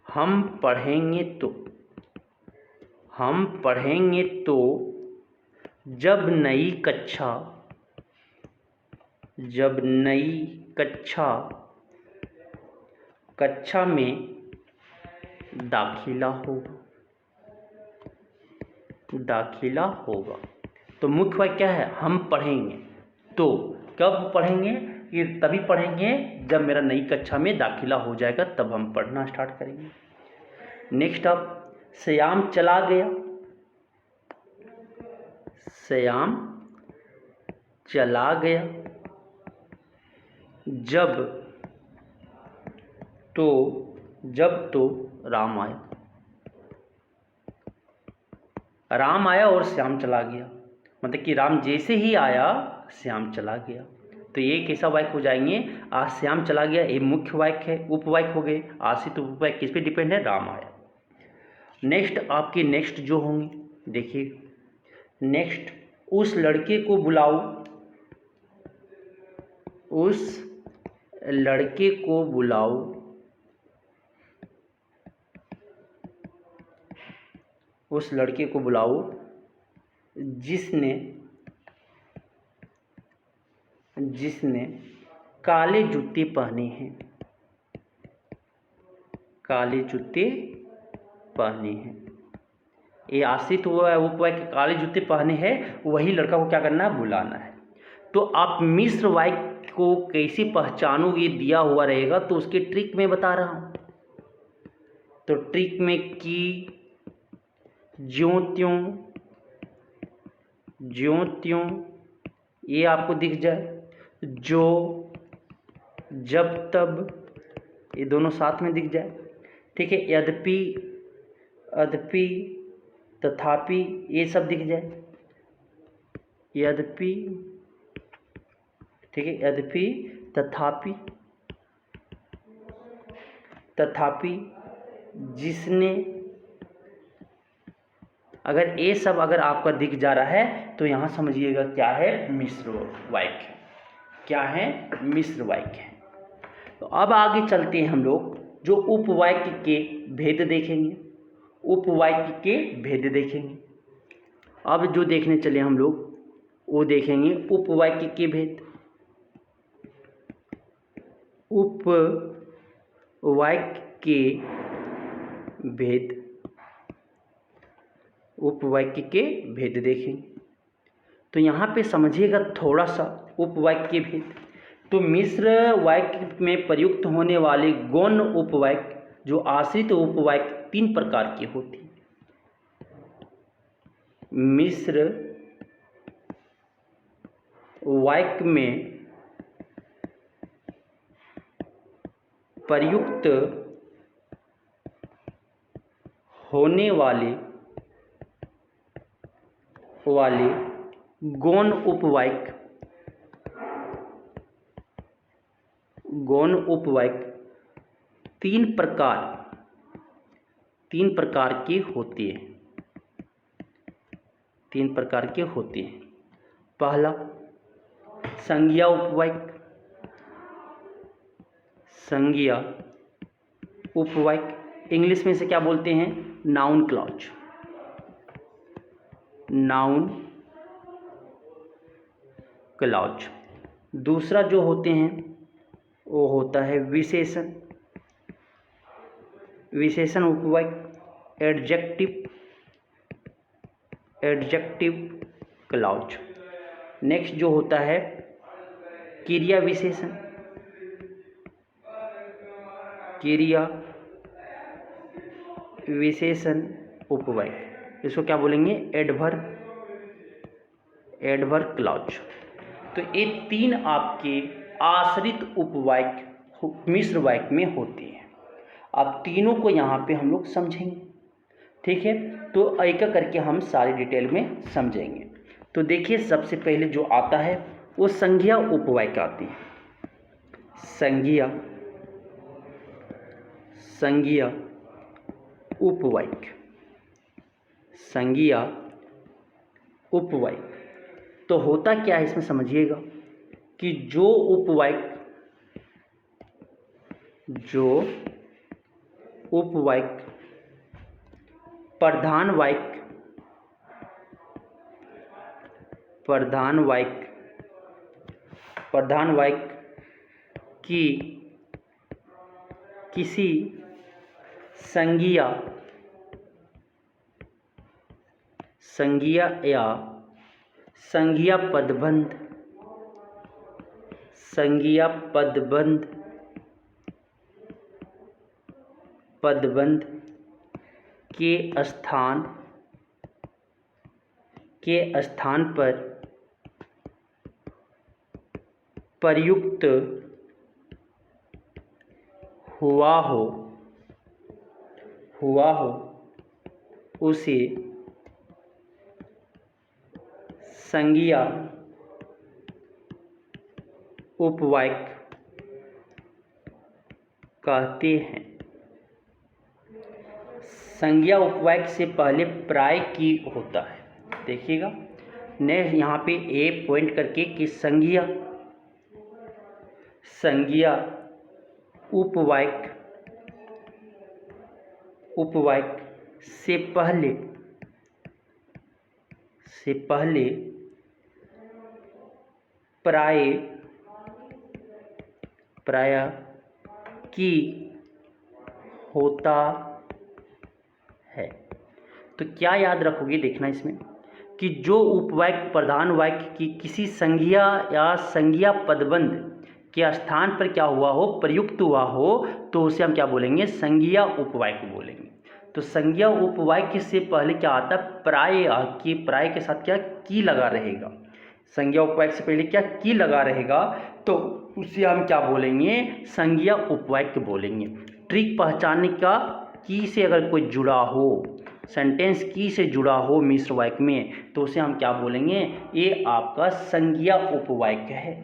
हम पढ़ेंगे तो, हम पढ़ेंगे तो जब नई कक्षा, जब नई कक्षा, कक्षा में दाखिला होगा, दाखिला होगा। तो मुख्य वाक्य क्या है, हम पढ़ेंगे तो, कब पढ़ेंगे, ये तभी पढ़ेंगे जब मेरा नई कक्षा में दाखिला हो जाएगा, तब हम पढ़ना स्टार्ट करेंगे। नेक्स्ट अब, श्याम चला गया, श्याम चला गया जब, तो, जब तो राम आया, राम आया और श्याम चला गया, मतलब कि राम जैसे ही आया श्याम चला गया। तो ये कैसा वाक्य हो जाएंगे, आज श्याम चला गया, ये मुख्य वाक्य है, उपवाक्य हो गए। आश्रित उपवाक्य किस पे डिपेंड है, राम आया। नेक्स्ट आपके नेक्स्ट जो होंगे देखिए, नेक्स्ट, उस लड़के को बुलाओ, उस लड़के को बुलाओ उस लड़के को बुलाओ जिसने, जिसने काले जूते पहने हैं, काले जूते पहने हैं। ये आश्रित हुआ है उपवाक्य, काले जूते पहने हैं, वही लड़का को क्या करना है, बुलाना है। तो आप मिश्र वाक्य को कैसे पहचानोगे, दिया हुआ रहेगा, तो उसके ट्रिक में बता रहा हूँ। तो ट्रिक में कि ज्यों त्यों, ज्यों त्यों ये आपको दिख जाए, जो, जब तब ये दोनों साथ में दिख जाए, ठीक है। यद्यपि, अद्यपि, तथापि ये सब दिख जाए, यद्यपि, ठीक है, यद्यपि, तथापि, तथापि, जिसने, अगर ये सब अगर आपका दिख जा रहा है तो यहाँ समझिएगा क्या है, मिश्र वाक्य, क्या है, मिश्र वाक्य है। तो अब आगे चलते हैं हम लोग, जो उपवाक्य के भेद देखेंगे, उपवाक्य के भेद देखेंगे। अब जो देखने चले हम लोग वो देखेंगे उपवाक्य के भेद। उपवाक्य के भेद, उपवाक्य के भेद देखेंगे। तो यहाँ पे समझिएगा थोड़ा सा उपवाक्य के भेद। तो मिश्र वाक्य में प्रयुक्त होने वाले गौण उपवाक्य, जो आश्रित उपवाक्य, तीन प्रकार के होते हैं। मिश्र वाक्य में प्रयुक्त होने वाले गौण उपवाक्य, गौण उपवाक्य तीन प्रकार के होते हैं, तीन प्रकार के होते हैं। पहला संज्ञा उपवाक्य, संज्ञा उपवाक्य, इंग्लिश में से क्या बोलते हैं, नाउन क्लॉज, नाउन क्लॉज। दूसरा जो होते हैं वो होता है विशेषण, विशेषण उपवाक्य, एडजेक्टिव क्लॉज। नेक्स्ट जो होता है क्रिया विशेषण, क्रिया विशेषण उपवाक्य, इसको क्या बोलेंगे, एडवर्ब क्लॉज। तो ये तीन आपके आश्रित उपवाक्य मिश्र वाक्य में होते हैं। अब तीनों को यहाँ पे हम लोग समझेंगे, ठीक है। तो एक करके हम सारी डिटेल में समझेंगे। तो देखिए सबसे पहले जो आता है वो संज्ञा उपवाक्य आती है। संज्ञा उपवाक्य, संज्ञा उपवाक्य। तो होता क्या है इसमें समझिएगा कि जो उपवाक्य प्रधान वाक्य की किसी संज्ञा या संज्ञा पदबंध के स्थान पर प्रयुक्त हुआ हो उसे संज्ञा उपवाक्य कहते हैं। संज्ञा उपवाक्य से पहले प्राय की होता है, देखिएगा नेक्स्ट यहाँ पे ए पॉइंट करके कि संज्ञा उपवाक्य से पहले प्राय की होता है। तो क्या याद रखोगे, देखना इसमें कि जो उपवाक्य प्रधान वाक्य की किसी संज्ञा या संज्ञा पदबंध के स्थान पर क्या हुआ हो, प्रयुक्त हुआ हो, तो उसे हम क्या बोलेंगे, संज्ञा उपवाक्य बोलेंगे। तो संज्ञा उपवाक्य से पहले क्या आता है, प्राय की, प्राय के साथ क्या की लगा रहेगा। संज्ञा उपवाक्य से पहले क्या की लगा रहेगा, तो उसे हम क्या बोलेंगे, संज्ञा उपवाक्य बोलेंगे। ट्रिक पहचानने का, की से अगर कोई जुड़ा हो, सेंटेंस की से जुड़ा हो मिश्र वाक्य में, तो उसे हम क्या बोलेंगे, ये आपका संज्ञा उपवाक्य है।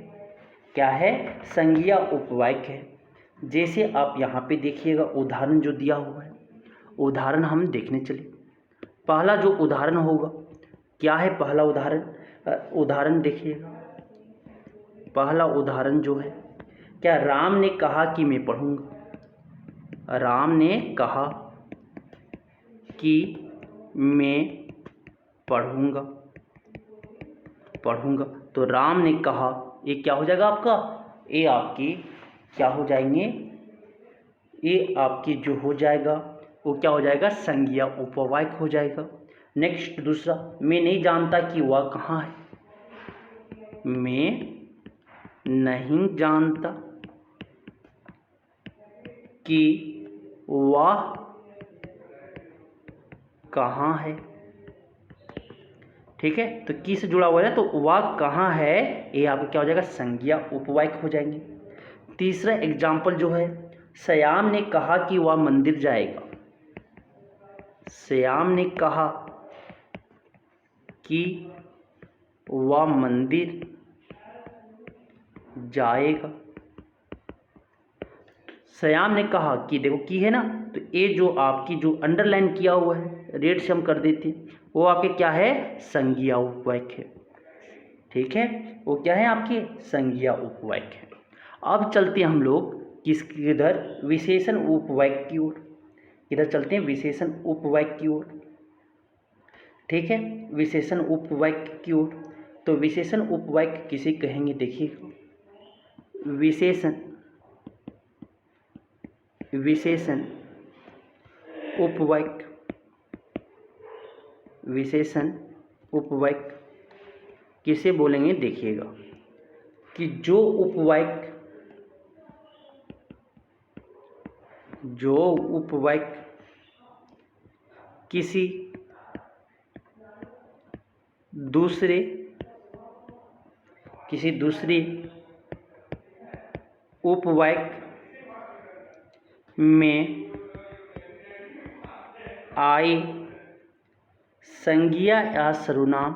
क्या है, संज्ञा उपवाक्य है। जैसे आप यहाँ पे देखिएगा उदाहरण जो दिया हुआ है, उदाहरण हम देखने चले। पहला जो उदाहरण होगा, क्या है पहला उदाहरण देखिएगा। पहला उदाहरण जो है क्या, राम ने कहा कि मैं पढ़ूंगा। राम ने कहा कि मैं पढ़ूंगा। तो राम ने कहा, ये क्या हो जाएगा आपका, ये आपकी क्या हो जाएंगे, ये आपकी जो हो जाएगा वो क्या हो जाएगा, संज्ञा उपवाक्य हो जाएगा। नेक्स्ट दूसरा, मैं नहीं जानता कि वह कहाँ है। मैं नहीं जानता कि वह कहाँ है। ठीक है, तो की से जुड़ा हुआ है, तो वह कहाँ है, ये आपका क्या हो जाएगा, संज्ञा उपवाक्य हो जाएंगे। तीसरा एग्जाम्पल जो है, श्याम ने कहा कि वह मंदिर जाएगा। श्याम ने कहा कि वह मंदिर जाएगा। श्याम ने कहा कि, देखो की है ना, तो ये जो आपकी जो अंडरलाइन किया हुआ है, रेड से हम कर देते, वो आपके क्या है, संज्ञा उपवाक्य है। ठीक है, वो क्या है आपके, संज्ञा उपवाक्य है। अब चलते हैं हम लोग किसकी, इधर विशेषण उपवाक्य की ओर। इधर चलते हैं विशेषण उपवाक्य की ओर। ठीक है, विशेषण उपवाक्य की ओर। तो विशेषण उपवाक्य किसे कहेंगे देखिए, विशेषण उपवाक्य, विशेषण उपवाक्य किसे बोलेंगे देखिएगा, कि जो उपवाक्य किसी दूसरे उपवाक्य में आए संज्ञा या सर्वनाम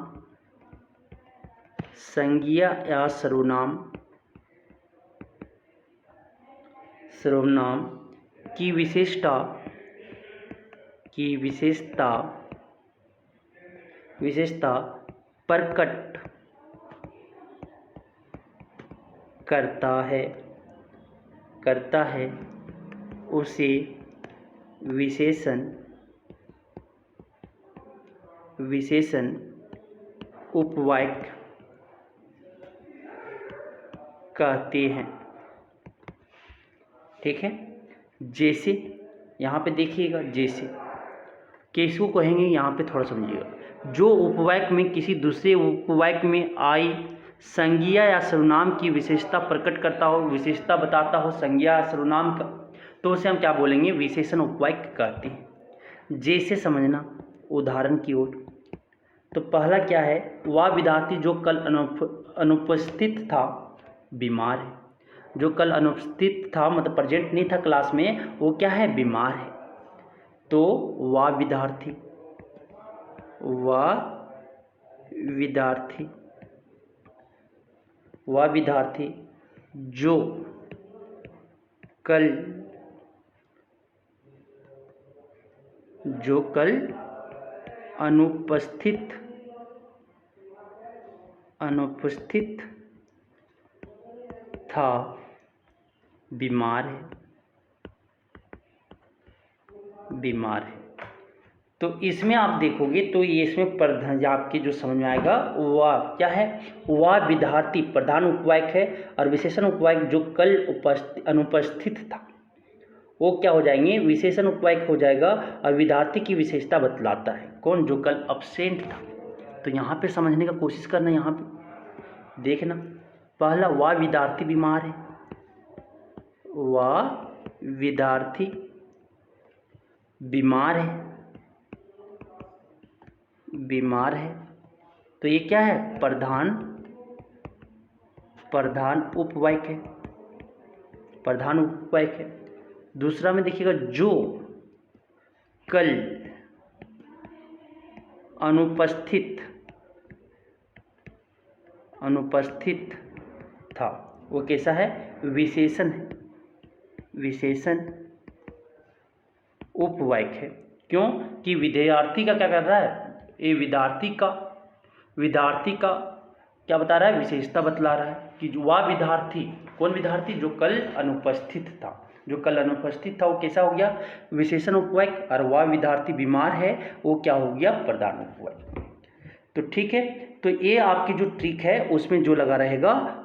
की विशेषता प्रकट करता है उसे विशेषण उपवाक्य कहते हैं। ठीक है, जैसे यहाँ पे देखिएगा, जैसे किसको कहेंगे यहाँ पे थोड़ा समझिएगा, जो उपवाक्य में किसी दूसरे उपवाक्य में आई संज्ञा या सर्वनाम की विशेषता प्रकट करता हो, विशेषता बताता हो संज्ञा या सर्वनाम का, तो उसे हम क्या बोलेंगे, विशेषण उपवाक्य कहते हैं। जैसे समझना उदाहरण की ओर, तो पहला क्या है, वह विद्यार्थी जो कल अनुपस्थित था बीमार है। जो कल अनुपस्थित था मतलब प्रेजेंट नहीं था क्लास में, वो क्या है, बीमार है। तो वह विद्यार्थी जो कल अनुपस्थित था बीमार है। तो इसमें आप देखोगे तो ये इसमें प्रधान आपके जो समझ में आएगा, वह क्या है, वह विद्यार्थी प्रधान उपवाक्य है, और विशेषण उपवाक्य जो कल अनुपस्थित था वो क्या हो जाएंगे, विशेषण उपवाक्य हो जाएगा, और विद्यार्थी की विशेषता बतलाता है कौन, जो कल अब्सेंट था। तो यहाँ पे समझने का कोशिश करना, यहाँ पे देखना, पहला वह विद्यार्थी बीमार है, वह विद्यार्थी बीमार है, तो ये क्या है, प्रधान उपवाक्य है। दूसरा में देखिएगा, जो कल अनुपस्थित था, वो कैसा है, विशेषण उपवाक्य है। क्यों कि विद्यार्थी का क्या कर रहा है, ये विद्यार्थी का क्या बता रहा है, विशेषता बतला रहा है कि वह विद्यार्थी, कौन विद्यार्थी, जो कल अनुपस्थित था। जो कल अनुपस्थित था वो कैसा हो गया, विशेषण उपवाक्य, और वह विद्यार्थी बीमार है वो क्या हो गया, प्रधान उपवाक्य। तो ठीक है, तो ये आपकी जो ट्रिक है उसमें जो लगा रहेगा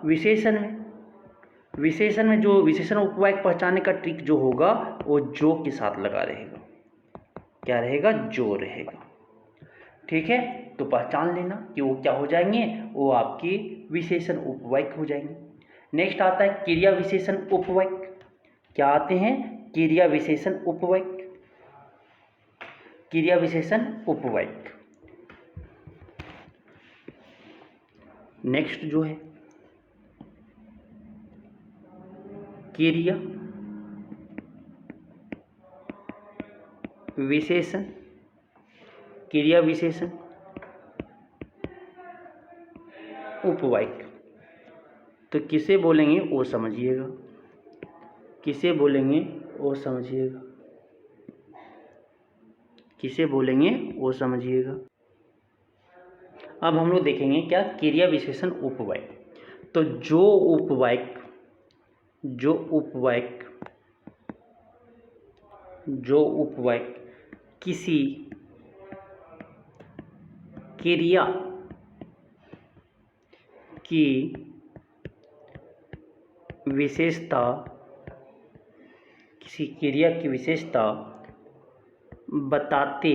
विशेषण में जो विशेषण उपवाक्य पहचानने का ट्रिक जो होगा वो जो के साथ लगा रहेगा, क्या रहेगा, जो रहेगा। ठीक है, तो पहचान लेना कि वो क्या हो जाएंगे, वो आपके विशेषण उपवाक्य हो जाएंगे। नेक्स्ट आता है क्रिया विशेषण उपवाक्य। क्या आते हैं, क्रिया विशेषण उपवाक्य। नेक्स्ट जो है क्रिया विशेषण उपवाक्य। तो किसे बोलेंगे वो समझिएगा, किसे बोलेंगे वो समझिएगा। अब हम लोग देखेंगे क्या, क्रिया विशेषण उपवाक्य। तो जो उपवाक्य किसी क्रिया की विशेषता, किसी क्रिया की विशेषता बताते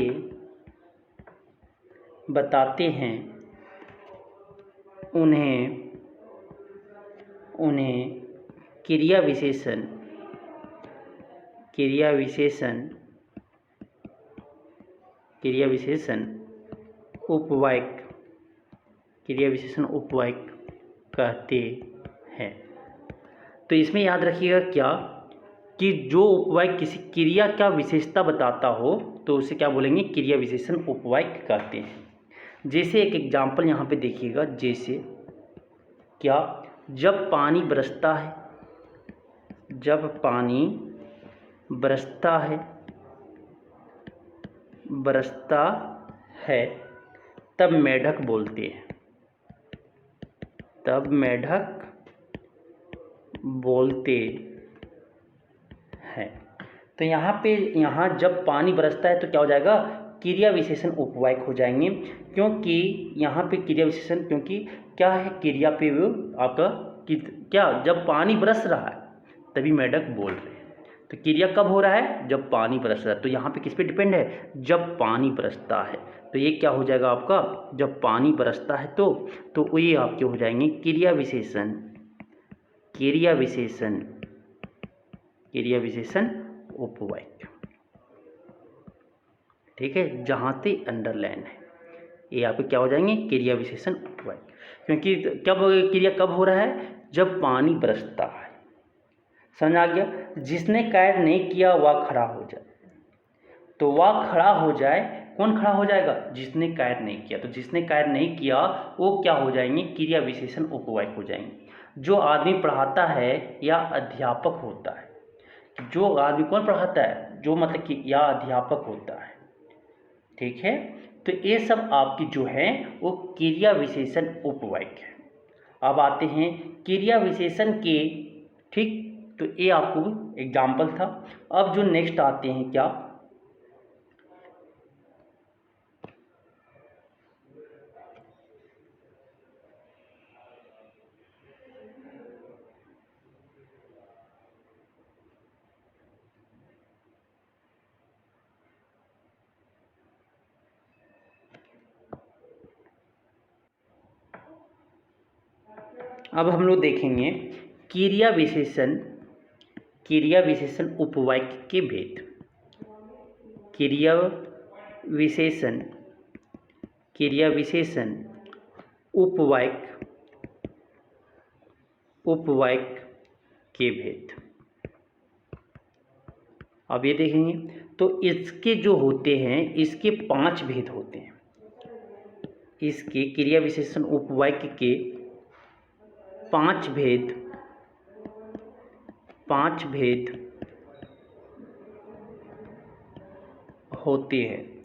हैं, उन्हें क्रिया विशेषण उपवाक्य कहते हैं। तो इसमें याद रखिएगा क्या कि जो उपवाक्य किसी क्रिया का विशेषता बताता हो तो उसे क्या बोलेंगे, क्रिया विशेषण उपवाक्य कहते हैं। जैसे एक एग्जाम्पल यहाँ पे देखिएगा, जैसे क्या, जब पानी बरसता है तब मेढक बोलते हैं। तो यहाँ जब पानी बरसता है तो क्या हो जाएगा, क्रिया विशेषण उपवाक्य हो जाएंगे, क्योंकि यहाँ पे क्रिया विशेषण, क्योंकि क्या है, क्रिया पे वो आपका क्या, जब पानी बरस रहा है तभी मेढक बोल रहे हैं। तो क्रिया कब हो रहा है, जब पानी बरस रहा है। तो यहाँ पे किस पे डिपेंड है, जब पानी बरसता है। तो ये क्या हो जाएगा आपका, जब पानी बरसता है तो ये आपके हो जाएंगे क्रिया विशेषण उपवाक्य। ठीक है, जहाँ से अंडरलाइन है ये आपके क्या हो जाएंगे, क्रिया विशेषण उपवाक्य। क्योंकि क्रिया कब हो रहा है, जब पानी बरसता है। समझ आ गया। जिसने कार्य नहीं किया वह खड़ा हो जाए, तो वह खड़ा हो जाए, कौन खड़ा हो जाएगा, जिसने कार्य नहीं किया। तो जिसने कार्य नहीं किया वो क्या हो जाएंगे, क्रिया विशेषण उपवाक्य हो जाएंगे। जो आदमी पढ़ाता है या अध्यापक होता है, जो आदमी कौन पढ़ाता है, जो मतलब कि या अध्यापक होता है। ठीक है, तो ये सब आपकी जो है वो क्रिया विशेषण उपवाक्य है। अब आते हैं क्रिया विशेषण के, ठीक, तो ये आपको एग्जाम्पल था। अब जो नेक्स्ट आते हैं क्या, अब हम लोग देखेंगे क्रिया विशेषण उपवाक्य के भेद। क्रिया विशेषण उपवाक्य के भेद। अब ये देखेंगे तो इसके जो होते हैं, इसके 5 भेद होते हैं। इसके क्रिया विशेषण उपवाक्य के 5 भेद होते हैं।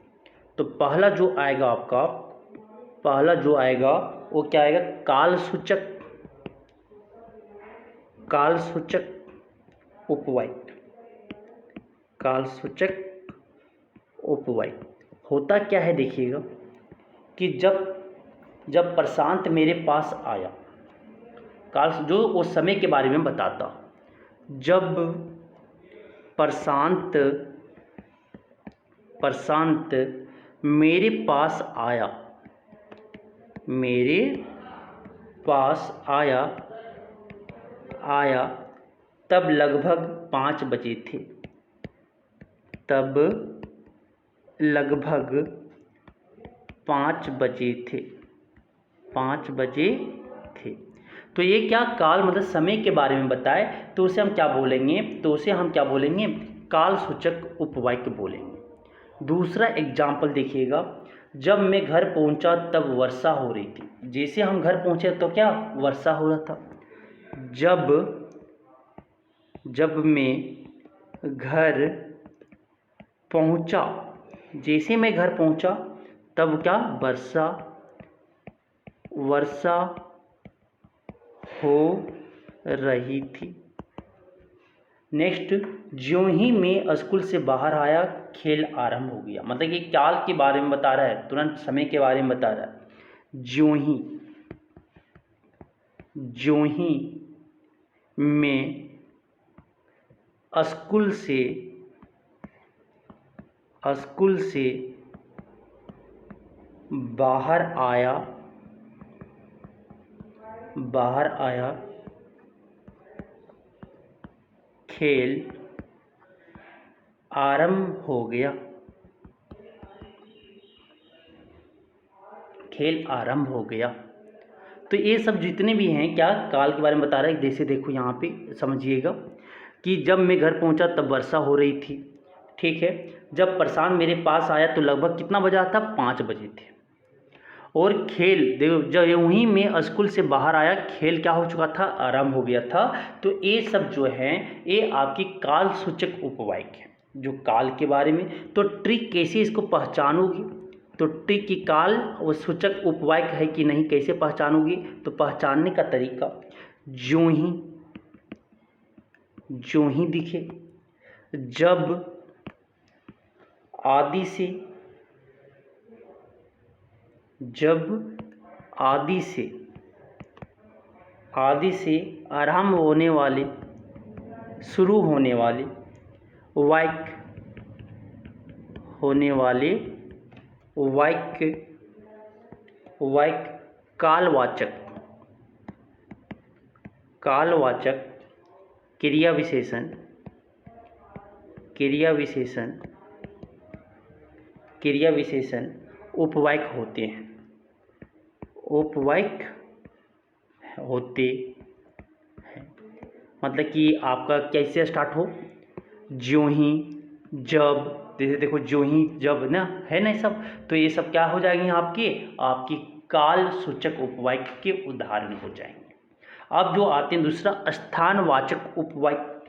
तो पहला जो आएगा वो क्या आएगा, कालसूचक उपवाक्य होता क्या है, देखिएगा कि जब प्रशांत मेरे पास आया, काल जो उस समय के बारे में बताता। जब प्रशांत मेरे पास आया तब लगभग 5 बजे थे। तो ये क्या, काल मतलब समय के बारे में बताए, तो उसे हम क्या बोलेंगे, कालसूचक उपवाक्य बोलेंगे। दूसरा एग्जाम्पल देखिएगा, जब मैं घर पहुंचा तब वर्षा हो रही थी। जैसे हम घर पहुंचे तो क्या, वर्षा हो रहा था। जब मैं घर पहुंचा, जैसे मैं घर पहुंचा तब क्या, वर्षा हो रही थी। नेक्स्ट, ज्यों ही मैं स्कूल से बाहर आया खेल आरंभ हो गया। मतलब कि काल के बारे में बता रहा है, तुरंत समय के बारे में बता रहा है। ज्यों ही ज्यों ही मैं स्कूल से बाहर आया खेल आरंभ हो गया। तो ये सब जितने भी हैं क्या काल के बारे में बता रहा है। जैसे देखो यहाँ पे समझिएगा कि जब मैं घर पहुँचा तब वर्षा हो रही थी, ठीक है। जब प्रशांत मेरे पास आया तो लगभग कितना बजा था, 5 बजे थे। और खेल देखो, जब यूं ही मैं स्कूल से बाहर आया खेल क्या हो चुका था, आरंभ हो गया था। तो ये सब जो है ये आपकी काल सूचक उपवाक्य है, जो काल के बारे में। तो ट्रिक कैसे इसको पहचानोगी, तो ट्रिक की काल वो सूचक उपवाक्य है कि नहीं कैसे पहचानोगी, तो पहचानने का तरीका ज्यों ही दिखे, जब आदि से आरंभ होने वाले, शुरू होने वाले वाक्य कालवाचक क्रिया विशेषण उपवाक्य होते हैं। मतलब कि आपका कैसे स्टार्ट हो, ज्यों ही, जब। जैसे देखो ज्यों ही, जब ना है ना, सब। तो ये सब क्या हो जाएंगे आपकी काल सूचक उपवाक्य के उदाहरण हो जाएंगे। अब जो आते हैं दूसरा स्थानवाचक उपवाक्य,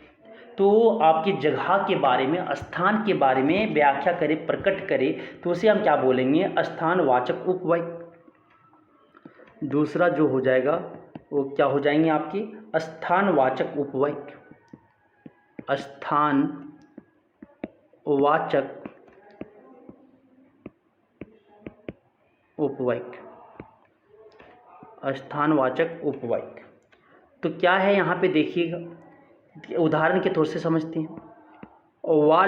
तो आपकी जगह के बारे में, स्थान के बारे में व्याख्या करे, प्रकट करे, तो उसे हम क्या बोलेंगे, स्थानवाचक उपवाक्य। दूसरा जो हो जाएगा वो क्या हो जाएंगे आपकी स्थानवाचक उपवाक्य। स्थानवाचक उपवाक्य तो क्या है यहाँ पे देखिएगा, उदाहरण के तौर से समझते हैं। वह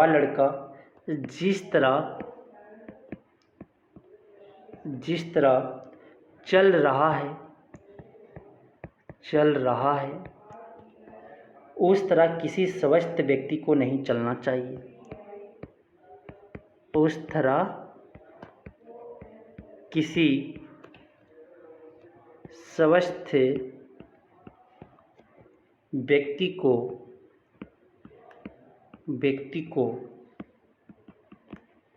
लड़का जिस तरह चल रहा है उस तरह किसी स्वस्थ व्यक्ति को नहीं चलना चाहिए। उस तरह किसी स्वस्थ व्यक्ति को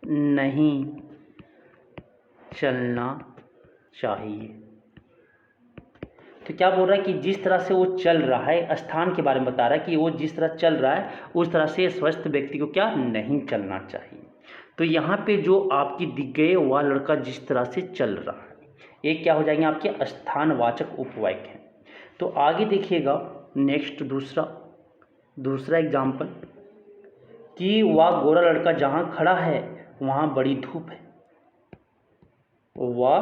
नहीं चलना चाहिए। तो क्या बोल रहा है कि जिस तरह से वो चल रहा है, स्थान के बारे में बता रहा है कि वो जिस तरह चल रहा है उस तरह से स्वस्थ व्यक्ति को क्या नहीं चलना चाहिए। तो यहाँ पे जो आपकी दिख गए वह लड़का जिस तरह से चल रहा है, ये क्या हो जाएंगे आपके स्थानवाचक उपवाक्य हैं। तो आगे देखिएगा नेक्स्ट दूसरा एग्जाम्पल कि वह गोरा लड़का जहाँ खड़ा है वहाँ बड़ी धूप है। वह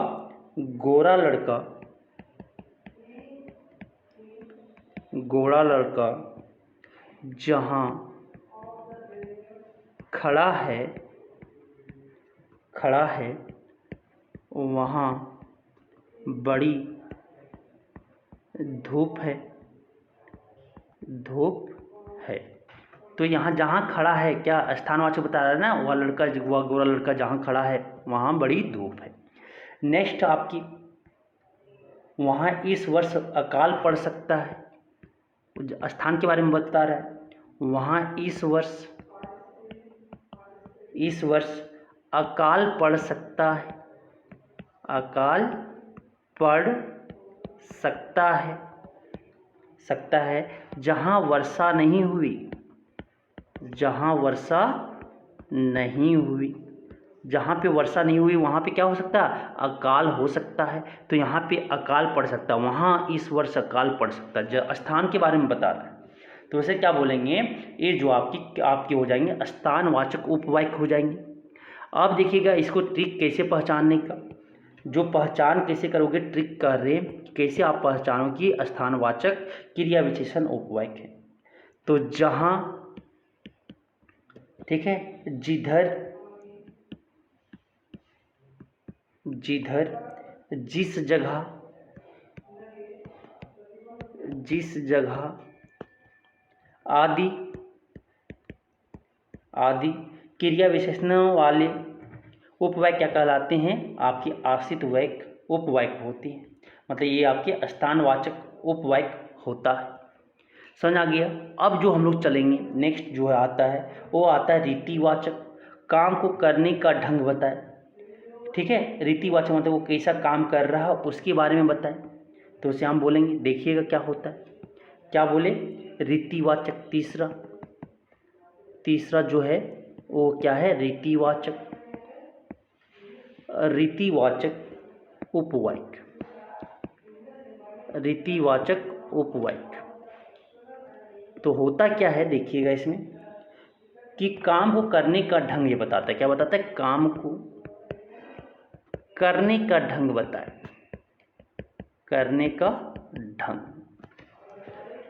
गोरा लड़का जहाँ खड़ा है वहाँ बड़ी धूप है। तो यहाँ जहाँ खड़ा है क्या स्थानवाचक बता रहा है ना, वह गोरा लड़का जहाँ खड़ा है वहाँ बड़ी धूप है। नेक्स्ट आपकी वहाँ इस वर्ष अकाल पड़ सकता है, स्थान के बारे में बता रहा है। वहाँ इस वर्ष अकाल पड़ सकता है जहाँ वर्षा नहीं हुई। जहाँ पे वर्षा नहीं हुई वहाँ पे क्या हो सकता है, अकाल हो सकता है। तो यहाँ पे अकाल पड़ सकता है, वहाँ इस वर्ष अकाल पड़ सकता है, स्थान के बारे में बता रहा है। तो वैसे क्या बोलेंगे, ये जो आपके हो जाएंगे स्थानवाचक उपवाक्य हो जाएंगे। अब देखिएगा इसको ट्रिक कैसे पहचानने का। जो पहचान कैसे करोगे, ट्रिक कर रहे हैं कैसे आप पहचानोगे कि स्थानवाचक क्रिया विशेषण उपवाक्य है। तो जहाँ, ठीक है, जिधर, जिधर, जिस जगह, जिस जगह, आदि, आदि क्रिया विशेषणों वाले उपवाक्य क्या कहलाते हैं, आपके आश्रित वाक्य उपवाक्य होते हैं। मतलब ये आपके स्थानवाचक उपवाक्य होता है। समझ आ गया। अब जो हम लोग चलेंगे नेक्स्ट जो आता है वो आता है रीतिवाचक, काम को करने का ढंग बताए। ठीक है, रीतिवाचक मतलब वो कैसा काम कर रहा है उसके बारे में बताए। तो उसे हम बोलेंगे, देखिएगा क्या होता है, क्या बोले, रीतिवाचक। तीसरा जो है वो क्या है, रीतिवाचक, रीतिवाचक उपवाक्य, रीतिवाचक उपवाक्य। तो होता क्या है देखिएगा इसमें कि काम को करने का ढंग ये बताता है। क्या बताता है, काम को करने का ढंग बताए, करने का ढंग।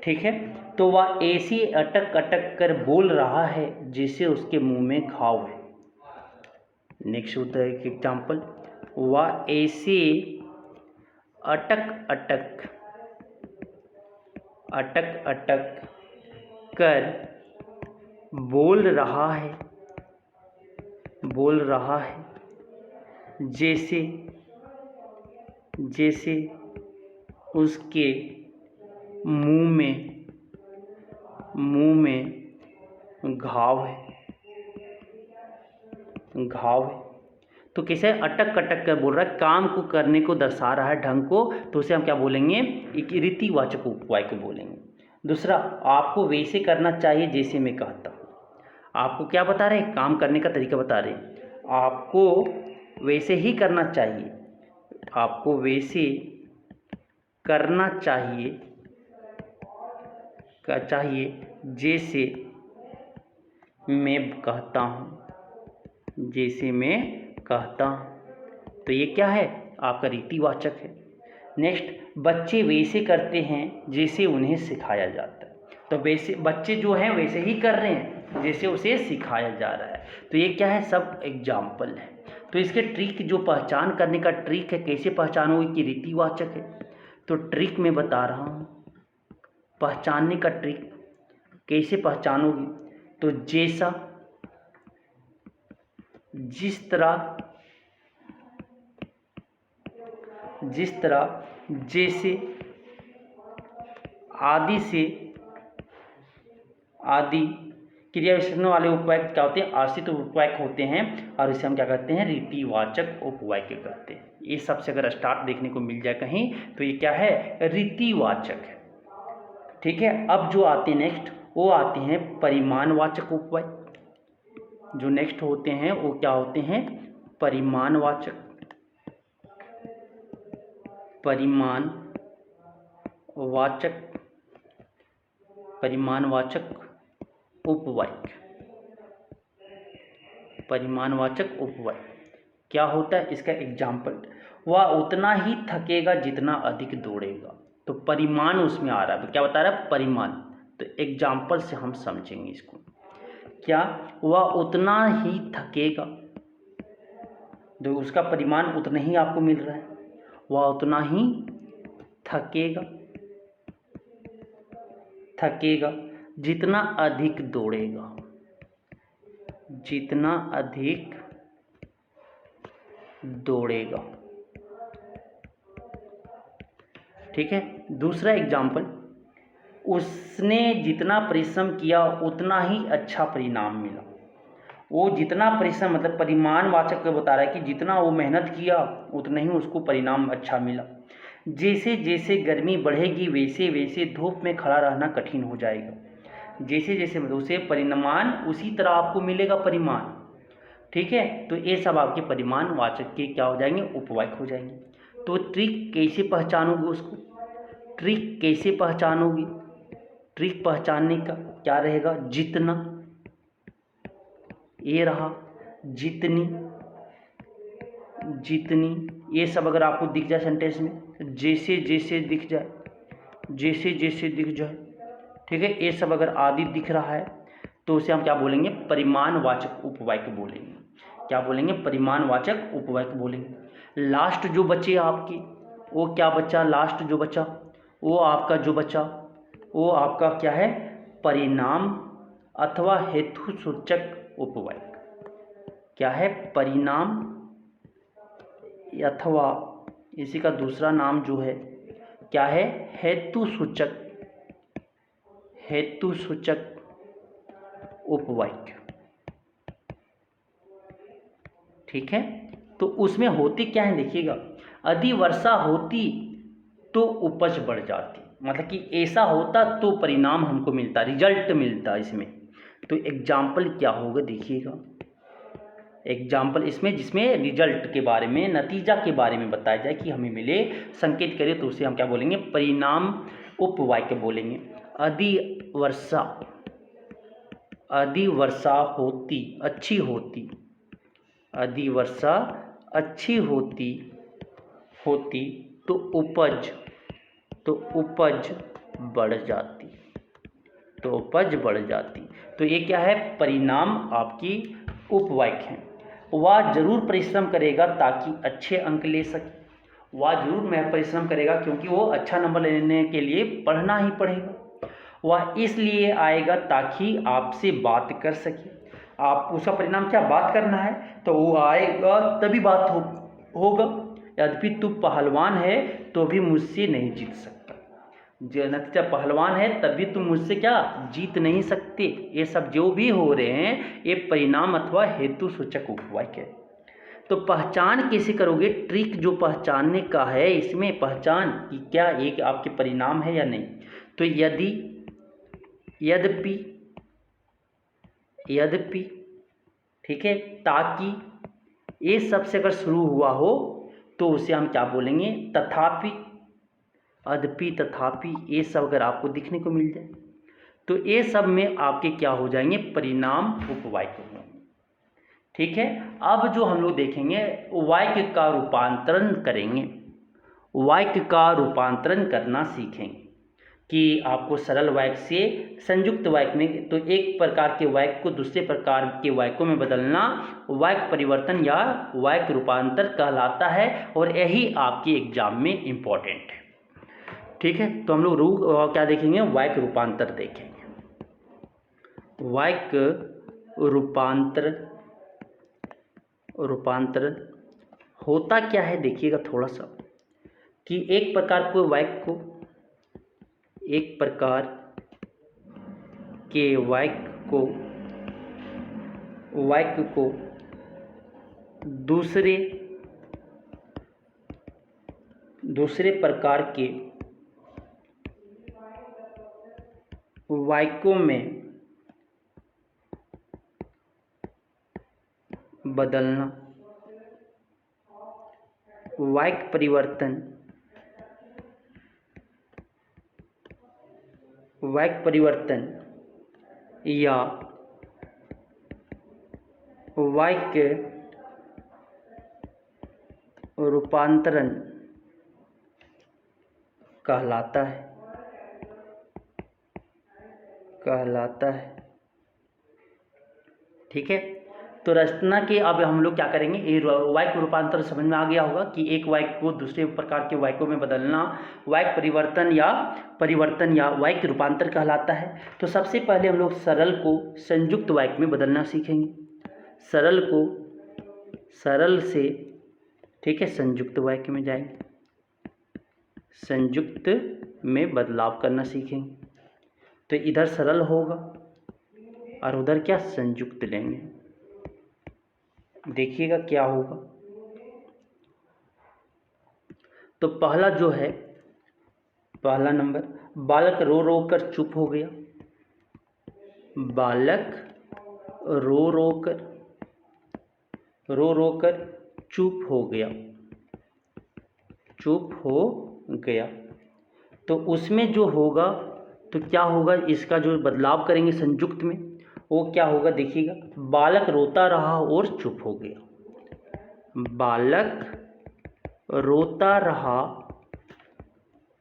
ठीक है, तो वह ऐसे अटक अटक कर बोल रहा है जैसे उसके मुंह में घाव है। नेक्स्ट होता है एक एग्जाम्पल, वह ऐसे अटक अटक, अटक अटक कर बोल रहा है, बोल रहा है जैसे, जैसे उसके मुंह में घाव है, घाव है। तो कैसे अटक अटक कर बोल रहा है, काम को करने को दर्शा रहा है, ढंग को, तो उसे हम क्या बोलेंगे, एक रीतिवाचक उपवाक्य बोलेंगे। दूसरा, आपको वैसे करना चाहिए जैसे मैं कहता हूँ। आपको क्या बता रहे हैं, काम करने का तरीका बता रहे हैं। आपको वैसे ही करना चाहिए, आपको वैसे करना चाहिए, जैसे मैं कहता हूँ, जैसे मैं कहता हूँ। तो ये क्या है, आपका रीतिवाचक है। नेक्स्ट, बच्चे वैसे करते हैं जैसे उन्हें सिखाया जाता है। तो वैसे बच्चे जो हैं वैसे ही कर रहे हैं जैसे उसे सिखाया जा रहा है। तो ये क्या है, सब एग्जाम्पल है। तो इसके ट्रिक, जो पहचान करने का ट्रिक है, कैसे पहचानोगे कि रीतिवाचक है, तो ट्रिक मैं बता रहा हूँ। पहचानने का ट्रिक कैसे पहचानोगे, तो जैसा, जिस तरह, जिस तरह, जैसे, आदि से, आदि क्रिया विशेषण वाले उपवाक्य क्या होते हैं, आश्रित उपवाक्य होते हैं, और इसे हम क्या कहते हैं, रीतिवाचक उपवाक्य कहते हैं। ये सबसे अगर स्टार्ट देखने को मिल जाए कहीं तो ये क्या है, रीतिवाचक है। ठीक है, अब जो आते हैं नेक्स्ट, वो आते हैं परिमाणवाचक उपवाक्य। जो नेक्स्ट होते हैं वो क्या होते हैं, परिमाणवाचक, परिमाणवाचक, परिमाणवाचक उपवाक्य। परिमाणवाचक उपवाक्य क्या होता है, इसका एग्जाम्पल, वह उतना ही थकेगा जितना अधिक दौड़ेगा। तो परिमाण उसमें आ रहा है, क्या बता रहा है, परिमाण। तो एग्जाम्पल से हम समझेंगे इसको। क्या, वह उतना ही थकेगा, तो उसका परिमाण उतना ही आपको मिल रहा है, वह उतना ही थकेगा, थकेगा जितना अधिक दौड़ेगा, जितना अधिक दौड़ेगा। ठीक है, दूसरा एग्जाम्पल, उसने जितना परिश्रम किया उतना ही अच्छा परिणाम मिला। वो जितना परिश्रम, मतलब परिमाणवाचक बता रहा है कि जितना वो मेहनत किया उतना ही उसको परिणाम अच्छा मिला। जैसे जैसे गर्मी बढ़ेगी वैसे वैसे धूप में खड़ा रहना कठिन हो जाएगा। जैसे जैसे मतलब उसे परिमाण उसी तरह आपको मिलेगा परिमाण। ठीक है, तो ये सब आपके परिमाणवाचक के क्या हो जाएंगे, उपवाक्य हो जाएंगे। तो ट्रिक कैसे पहचानोगे उसको, ट्रिक कैसे पहचानोगी, ट्रिक पहचानने का क्या रहेगा, जितना, ये रहा, जितनी, जितनी, ये सब अगर आपको दिख जाए सेंटेंस में, जैसे जैसे दिख जाए, जैसे जैसे दिख जाए, ठीक है, ये सब अगर आदि दिख रहा है तो उसे हम क्या बोलेंगे? परिमाणवाचक उपवाक्य बोलेंगे। क्या बोलेंगे? परिमाणवाचक उपवाक्य बोलेंगे। लास्ट जो बचे आपकी, वो क्या बचा? लास्ट जो बचा वो आपका जो बचा वो आपका क्या है? परिणाम अथवा हेतु सूचक उपवाक्य। क्या है? परिणाम अथवा इसी का दूसरा नाम जो है क्या है? हेतु सूचक, हेतु सूचक उपवाक्य। ठीक है, तो उसमें होती क्या है देखिएगा, यदि वर्षा होती तो उपज बढ़ जाती, मतलब कि ऐसा होता तो परिणाम हमको मिलता, रिजल्ट मिलता इसमें। तो एग्जाम्पल क्या होगा देखिएगा, एग्जाम्पल इसमें जिसमें रिजल्ट के बारे में, नतीजा के बारे में बताया जाए कि हमें मिले, संकेत करें, तो उसे हम क्या बोलेंगे? परिणाम उपवाक्य बोलेंगे। यदि वर्षा होती, अच्छी होती, यदि वर्षा अच्छी होती तो उपज बढ़ जाती, तो उपज बढ़ जाती। तो ये क्या है? परिणाम आपकी उपवाक्य है। वह जरूर परिश्रम करेगा ताकि अच्छे अंक ले सके, वह जरूर परिश्रम करेगा क्योंकि वो अच्छा नंबर लेने के लिए पढ़ना ही पड़ेगा। वह इसलिए आएगा ताकि आपसे बात कर सके। आप उसका परिणाम क्या? बात करना है, तो वो आएगा तभी बात होगा। यद्यपि तू पहलवान है तो भी मुझसे नहीं जीत सकता, जो नतीजा पहलवान है तभी तुम मुझसे क्या जीत नहीं सकते। ये सब जो भी हो रहे हैं ये परिणाम अथवा हेतु सूचक उपवाक्य है। तो पहचान कैसे करोगे? ट्रिक जो पहचानने का है इसमें, पहचान कि क्या एक आपके परिणाम है या नहीं। तो यद्यपि, ठीक है, ताकि, ये सबसे अगर शुरू हुआ हो तो उसे हम क्या बोलेंगे? तथापि, अद्यपि, तथापि, ये सब अगर आपको दिखने को मिल जाए तो ये सब में आपके क्या हो जाएंगे? परिणाम उपवाक्य होंगे। ठीक है, अब जो हम लोग देखेंगे वाक्य का रूपांतरण करेंगे, वाक्य का रूपांतरण करना सीखेंगे कि आपको सरल वाक्य से संयुक्त वाक्य में, तो एक प्रकार के वाक्य को दूसरे प्रकार के वाक्यों में बदलना वाक्य परिवर्तन या वाक्य रूपांतर कहलाता है, और यही आपके एग्जाम में इम्पोर्टेंट है। ठीक है, तो हम लोग क्या देखेंगे? वाक्य रूपांतर देखेंगे। वाक्य रूपांतर होता क्या है देखिएगा थोड़ा सा, कि एक प्रकार के वाक्य को दूसरे प्रकार के वाक्यों में बदलना वाक्य परिवर्तन या वाक्य रूपांतरण कहलाता है। ठीक है, तो रचना के अब हम लोग क्या करेंगे? ये वाक्य रूपांतर समझ में आ गया होगा कि एक वाक्य को दूसरे प्रकार के वाक्यों में बदलना वाक्य परिवर्तन या वाक्य रूपांतर कहलाता है। तो सबसे पहले हम लोग सरल को संयुक्त वाक्य में बदलना सीखेंगे, सरल को सरल से, ठीक है, संयुक्त वाक्य में जाएंगे, संयुक्त में बदलाव करना सीखेंगे। तो इधर सरल होगा और उधर क्या? संयुक्त लेंगे। देखिएगा क्या होगा। तो पहला जो है, पहला नंबर, बालक रो रो कर चुप हो गया, बालक रो रो कर चुप हो गया। तो उसमें जो होगा तो क्या होगा? इसका जो बदलाव करेंगे संयुक्त में वो क्या होगा देखिएगा, बालक रोता रहा और चुप हो गया। बालक रोता रहा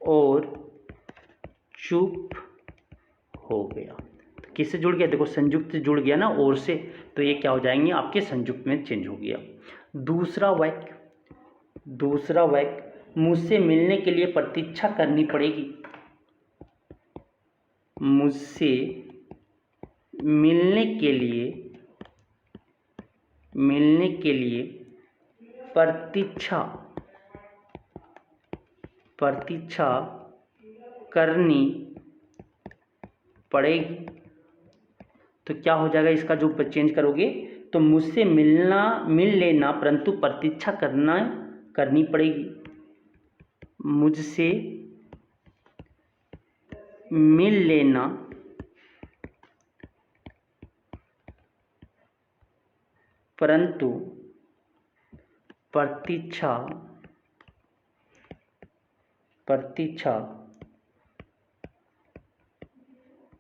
और चुप हो गया। तो किससे जुड़ गया? देखो संयुक्त से जुड़ गया ना और से, तो ये क्या हो जाएंगे आपके संयुक्त में चेंज हो गया। दूसरा वाक्य मुझसे मिलने के लिए प्रतीक्षा करनी पड़ेगी। मुझसे मिलने के लिए प्रतीक्षा करनी पड़ेगी। तो क्या हो जाएगा इसका जो चेंज करोगे, तो मुझसे मिल लेना परंतु प्रतीक्षा करनी पड़ेगी। मुझसे मिल लेना परंतु प्रतीक्षा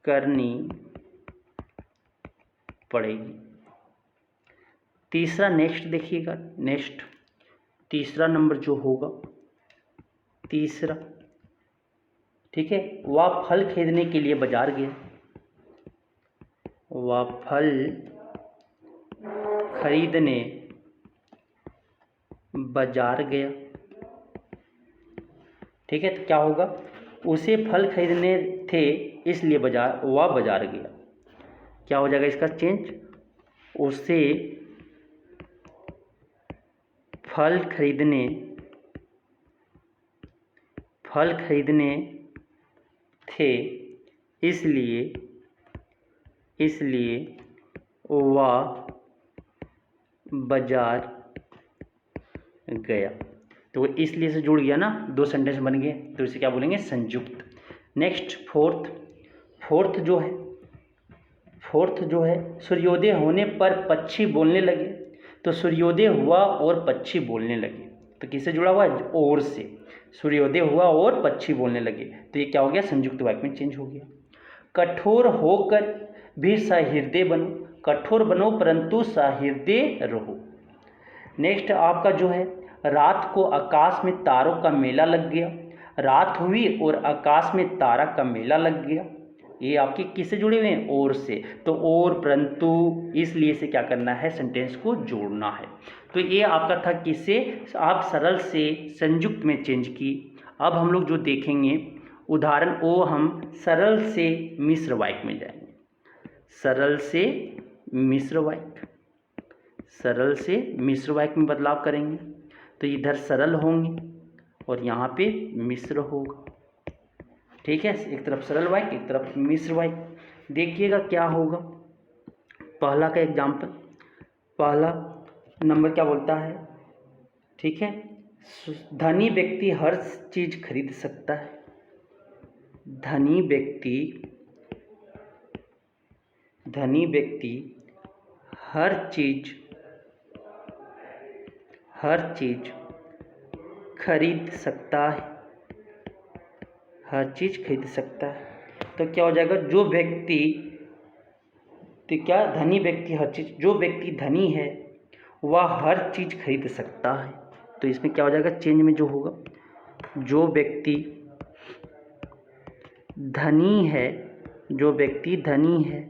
करनी पड़ेगी। तीसरा नेक्स्ट देखिएगा, तीसरा नंबर जो होगा, तीसरा, ठीक है, वह फल खरीदने के लिए बाजार गया। वह फल खरीदने बाजार गया। ठीक है, तो क्या होगा, उसे फल खरीदने थे इसलिए वह बाजार गया। क्या हो जाएगा इसका चेंज, उसे फल खरीदने थे इसलिए वह बाजार गया। तो इसलिए से जुड़ गया ना, दो सेंटेंस बन गए, तो इसे क्या बोलेंगे, संयुक्त। नेक्स्ट फोर्थ जो है सूर्योदय होने पर पक्षी बोलने लगे। तो सूर्योदय हुआ और पक्षी बोलने लगे, तो किससे जुड़ा हुआ है, और से। सूर्योदय हुआ और पक्षी बोलने लगे, तो ये क्या हो गया, संयुक्त वाक्य में चेंज हो गया। कठोर होकर भी सहृदय बनो। कठोर बनो परंतु सहृदय रहो। नेक्स्ट आपका जो है, रात को आकाश में तारों का मेला लग गया। रात हुई और आकाश में तारा का मेला लग गया। ये आपके किससे जुड़े हुए हैं, और से। तो और परंतु इसलिए से क्या करना है, सेंटेंस को जोड़ना है। तो ये आपका था किससे, आप सरल से संयुक्त में चेंज की। अब हम लोग जो देखेंगे उदाहरण, वो हम सरल से मिश्र वाक्य में जाएंगे। सरल से मिश्र वाक्य में बदलाव करेंगे। तो इधर सरल होंगे और यहाँ पे मिश्र होगा। ठीक है, एक तरफ सरल वाक्य, एक तरफ मिश्र वाक्य। देखिएगा क्या होगा। पहला का एग्जाम्पल, पहला नंबर क्या बोलता है, ठीक है, धनी व्यक्ति हर चीज खरीद सकता है। धनी व्यक्ति हर चीज खरीद सकता है। हर चीज खरीद सकता है, तो क्या हो जाएगा, जो व्यक्ति, तो क्या, धनी व्यक्ति हर चीज, जो व्यक्ति धनी है वह हर चीज खरीद सकता है। तो इसमें क्या हो जाएगा, चेंज में जो होगा, जो व्यक्ति धनी है,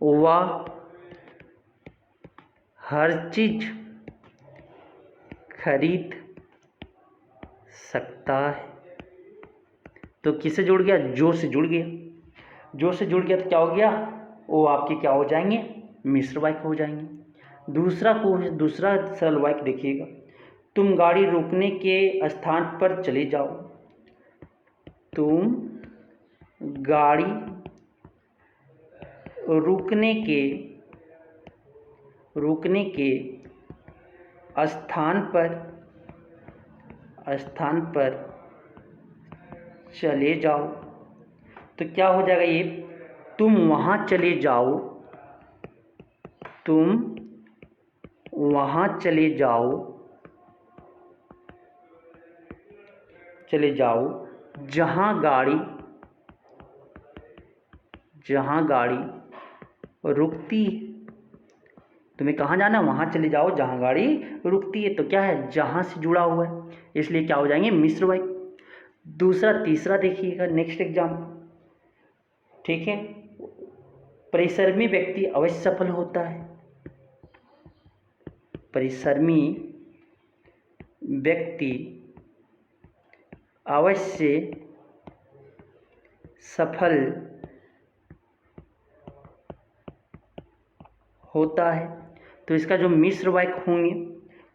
वह हर चीज खरीद सकता है। तो किससे जुड़ गया, जो से जुड़ गया। जो से जुड़ गया तो क्या हो गया, वो आपके क्या हो जाएंगे, मिश्र वाक्य हो जाएंगे। दूसरा सरल वाक्य देखिएगा, तुम गाड़ी रोकने के स्थान पर चले जाओ। तुम गाड़ी रुकने के स्थान पर चले जाओ। तो क्या हो जाएगा ये, तुम वहाँ चले जाओ। तुम वहाँ चले जाओ जहाँ गाड़ी रुकती तुम्हें कहाँ जाना है, वहाँ चले जाओ जहाँ गाड़ी रुकती है। तो क्या है, जहाँ से जुड़ा हुआ है, इसलिए क्या हो जाएंगे, मिश्र वाक्य। दूसरा तीसरा देखिएगा नेक्स्ट एग्जाम्पल। ठीक है, परिश्रमी व्यक्ति अवश्य सफल होता है। परिश्रमी व्यक्ति अवश्य सफल होता है। तो इसका जो मिश्र वाक्य होंगे,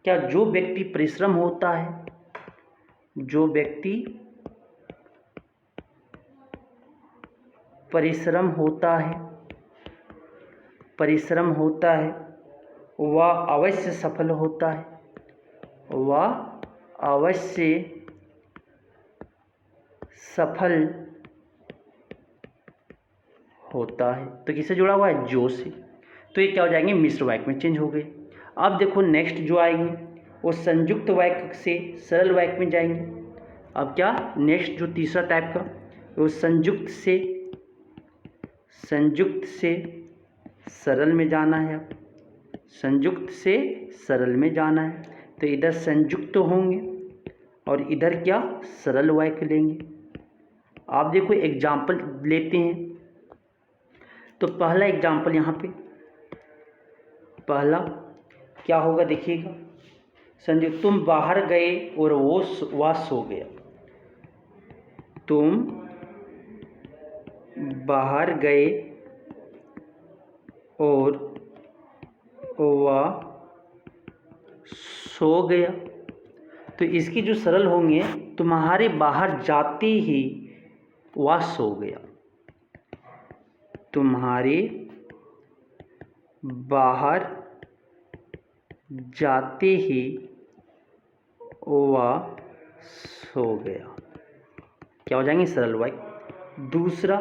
क्या जो व्यक्ति परिश्रम होता है, जो व्यक्ति परिश्रम होता है, परिश्रम होता है, वह अवश्य सफल होता है, वह अवश्य सफल होता है। तो किससे जुड़ा हुआ है, जो से। तो ये क्या हो जाएंगे, मिश्र वाक्य में चेंज हो गए। अब देखो नेक्स्ट जो आएंगे वो संयुक्त वाक्य से सरल वाक्य में जाएंगे। अब क्या, नेक्स्ट जो तीसरा टाइप का, वो संयुक्त से सरल में जाना है। अब संयुक्त से सरल में जाना है, तो इधर संयुक्त होंगे और इधर क्या, सरल वाक्य लेंगे। आप देखो एग्जाम्पल लेते हैं। तो पहला एग्जाम्पल यहाँ पे, पहला क्या होगा देखिएगा, संयुक्त, तुम बाहर गए और वह सो गया। तुम बाहर गए और वह सो गया। तो इसकी जो सरल होंगे, तुम्हारे बाहर जाते ही वह सो गया। तुम्हारे बाहर जाते ही वह सो गया। क्या हो जाएंगे, सरल वाक्य। दूसरा,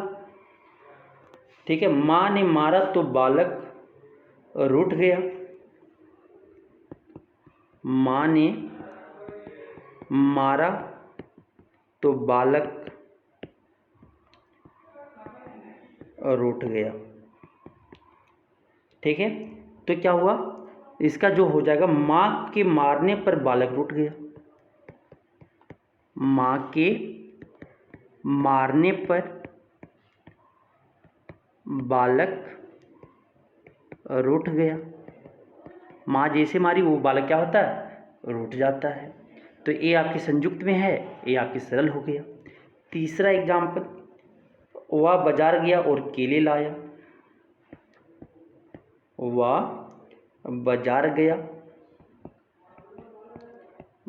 ठीक है, माँ ने मारा तो बालक रूठ गया। माँ ने मारा तो बालक रूठ गया। ठीक है, तो क्या हुआ, इसका जो हो जाएगा, माँ के मारने पर बालक रूठ गया। माँ के मारने पर बालक रूठ गया। माँ जैसे मारी वो बालक क्या होता है, रूठ जाता है। तो ये आपके संयुक्त में है, ये आपके सरल हो गया। तीसरा एग्जाम्पल, वह बाजार गया और केले लाया। वह बाजार गया,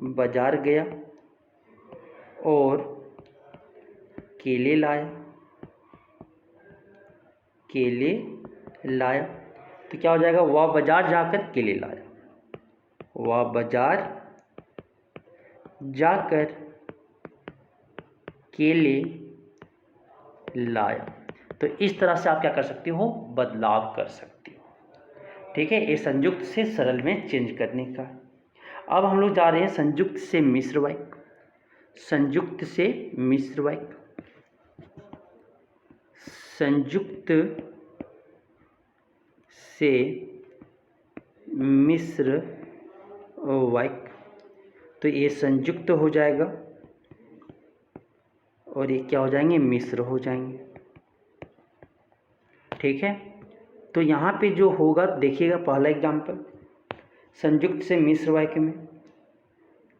बाजार गया और केले लाया, केले लाया। तो क्या हो जाएगा, वह बाजार जाकर केले लाया। वह बाजार जाकर केले लाया। तो इस तरह से आप क्या कर सकते हो, बदलाव कर सकते हो। ठीक है, ये संयुक्त से सरल में चेंज करने का। अब हम लोग जा रहे हैं संयुक्त से मिश्र वाक्य। संयुक्त से मिश्र वाक्य, संयुक्त से मिश्र वाक्य। तो ये संयुक्त हो जाएगा और ये क्या हो जाएंगे, मिश्र हो जाएंगे। ठीक है, तो यहाँ पे जो होगा देखिएगा, पहला एग्जाम्पल संयुक्त से मिश्र वाक्य में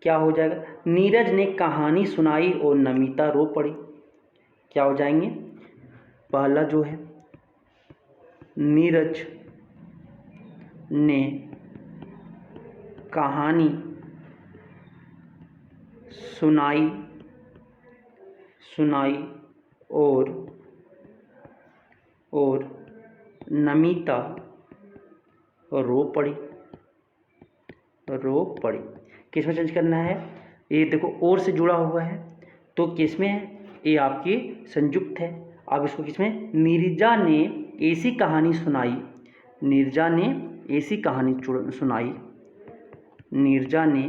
क्या हो जाएगा, नीरज ने कहानी सुनाई और नमिता रो पड़ी। क्या हो जाएंगे, पहला जो है, नीरज ने कहानी सुनाई और नमिता रो पड़ी। किस में चेंज करना है, ये देखो और से जुड़ा हुआ है, तो किस में है, ये आपकी संयुक्त है। अब इसको किस में, नीरजा ने ऐसी कहानी सुनाई। नीरजा ने ऐसी कहानी सुनाई। नीरजा ने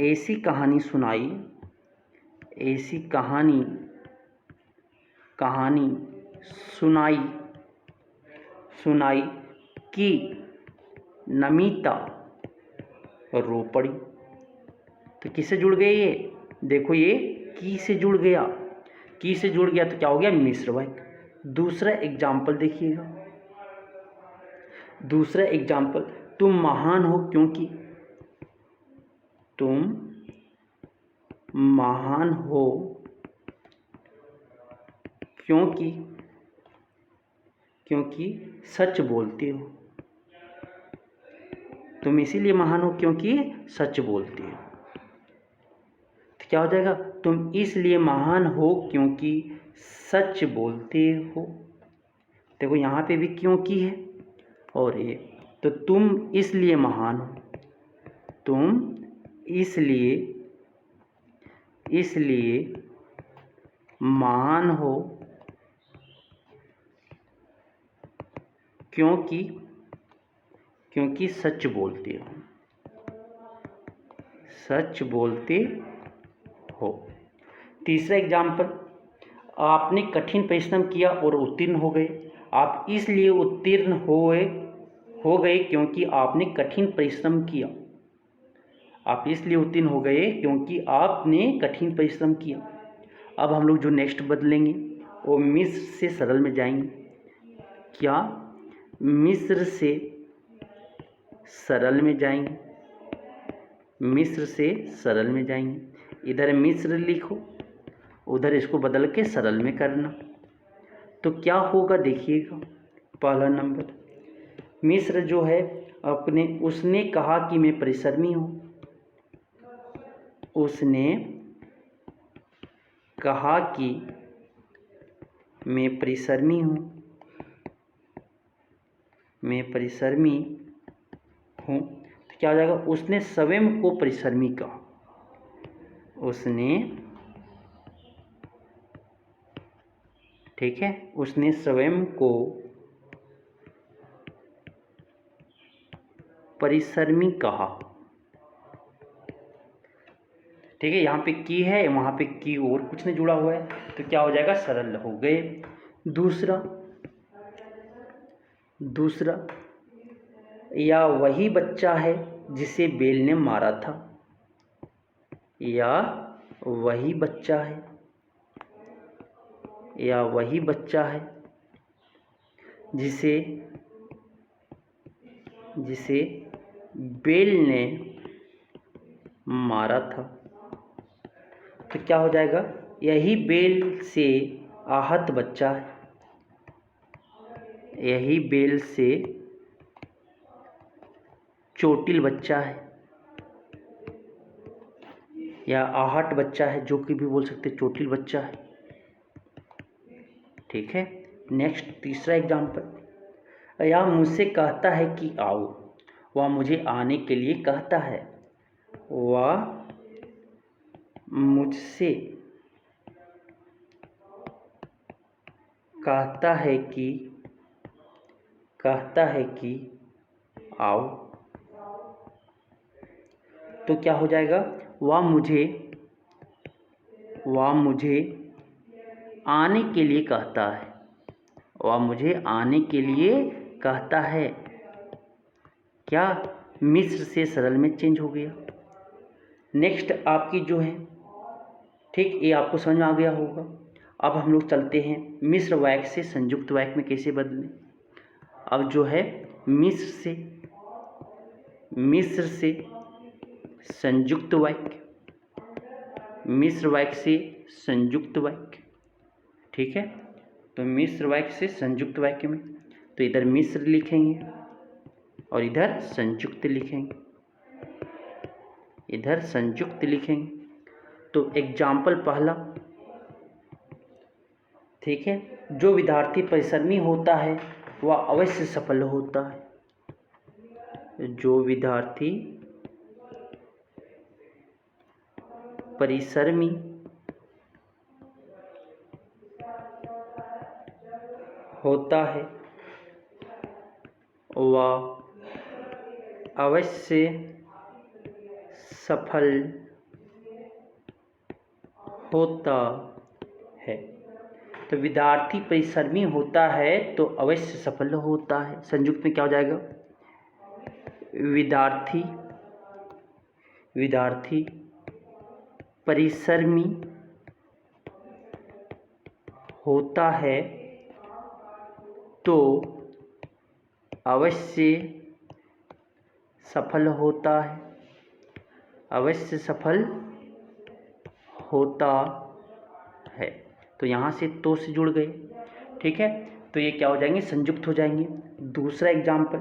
ऐसी कहानी सुनाई, ऐसी कहानी सुनाई कि नमिता रो पड़ी। तो किससे जुड़ गए ये? देखो ये की से जुड़ गया। की से जुड़ गया तो क्या हो गया? मिश्र वाक्य। दूसरा एग्जाम्पल देखिएगा। दूसरा एग्जाम्पल, तुम महान हो क्योंकि। तुम महान हो क्योंकि सच बोलते हो। तुम इसीलिए महान हो क्योंकि सच बोलते हो। तो क्या हो जाएगा? तुम इसलिए महान हो क्योंकि सच बोलते हो। देखो यहाँ पे भी क्योंकि है और ये, तो तुम इसलिए महान हो। तुम इसलिए महान हो क्योंकि सच बोलते हो। सच बोलते हो। तीसरा एग्जाम्पल, आपने कठिन परिश्रम किया और उत्तीर्ण हो गए। आप इसलिए उत्तीर्ण हो गए क्योंकि आपने कठिन परिश्रम किया। आप इसलिए उत्तीर्ण हो गए क्योंकि आपने कठिन परिश्रम किया। अब हम लोग जो नेक्स्ट बदलेंगे वो मिस्र से सरल में जाएंगे। क्या? मिस्र से सरल में जाएंगे। मिस्र से सरल में जाएंगे। इधर मिस्र लिखो, उधर इसको बदल के सरल में करना। तो क्या होगा देखिएगा। पहला नंबर, मिस्र जो है उसने कहा कि मैं परिश्रमी हूँ। उसने कहा कि मैं परिश्रमी हूँ। तो क्या हो जाएगा? उसने स्वयं को परिश्रमी कहा। उसने स्वयं को परिश्रमी कहा। ठीक है, यहाँ पे की है, वहाँ पे की और कुछ नहीं जुड़ा हुआ है, तो क्या हो जाएगा? सरल हो गए। दूसरा, या वही बच्चा है जिसे बेल ने मारा था। या वही बच्चा है जिसे बेल ने मारा था। तो क्या हो जाएगा? यही बेल से आहत बच्चा है। यही बेल से चोटिल बच्चा है या आहट बच्चा है, जो कि भी बोल सकते, चोटिल बच्चा है। ठीक है, नेक्स्ट तीसरा एग्जाम्पल, या मुझसे कहता है कि आओ। वह मुझे आने के लिए कहता है। वह मुझसे कहता है कि आओ। तो क्या हो जाएगा? वह मुझे आने के लिए कहता है। वह मुझे आने के लिए कहता है। क्या? मिस्र से सरल में चेंज हो गया। नेक्स्ट आपकी जो है, ठीक, ये आपको समझ में आ गया होगा। अब हम लोग चलते हैं मिश्र वाक्य से संयुक्त वाक्य में कैसे बदलें। अब जो है मिस्र से संयुक्त वाक्य, मिश्र वाक्य से संयुक्त वाक्य। ठीक है, तो मिश्र वाक्य से संयुक्त वाक्य में तो इधर मिश्र लिखेंगे और इधर संयुक्त लिखेंगे। तो एग्जाम्पल पहला, ठीक है, जो विद्यार्थी परिश्रमी होता है वह अवश्य सफल होता है। जो विद्यार्थी परिश्रमी होता है वह अवश्य सफल होता है। तो विद्यार्थी परिश्रमी होता है तो अवश्य सफल होता है। संयुक्त में क्या हो जाएगा? विद्यार्थी, विद्यार्थी परिश्रमी होता है तो अवश्य सफल होता है, अवश्य सफल होता है। तो यहाँ से तो से जुड़ गए, ठीक है। तो ये क्या हो जाएंगे, संयुक्त हो जाएंगे। दूसरा एग्जाम्पल,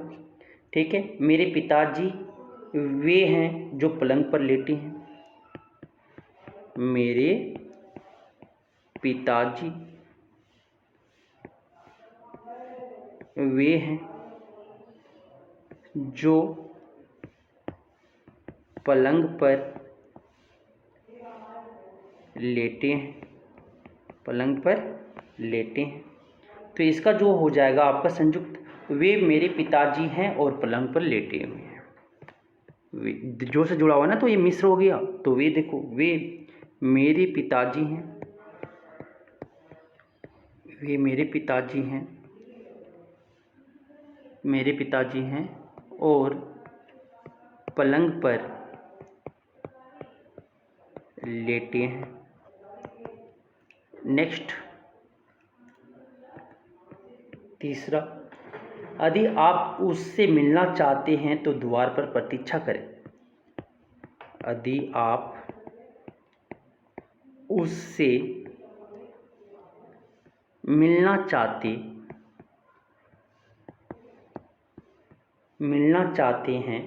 ठीक है, मेरे पिताजी वे हैं जो पलंग पर लेटे हैं। मेरे पिताजी वे हैं जो पलंग पर लेटे हैं, पलंग पर लेटे हैं। तो इसका जो हो जाएगा आपका संयुक्त, वे मेरे पिताजी हैं और पलंग पर लेटे हुए हैं। जो से जुड़ा हुआ ना, तो ये मिश्र हो गया। तो वे देखो, वे मेरे पिताजी हैं, वे मेरे पिताजी हैं, मेरे पिताजी हैं और पलंग पर लेटे हैं। नेक्स्ट, तीसरा, यदि आप उससे मिलना चाहते हैं तो द्वार पर प्रतीक्षा करें। यदि आप उससे मिलना चाहते हैं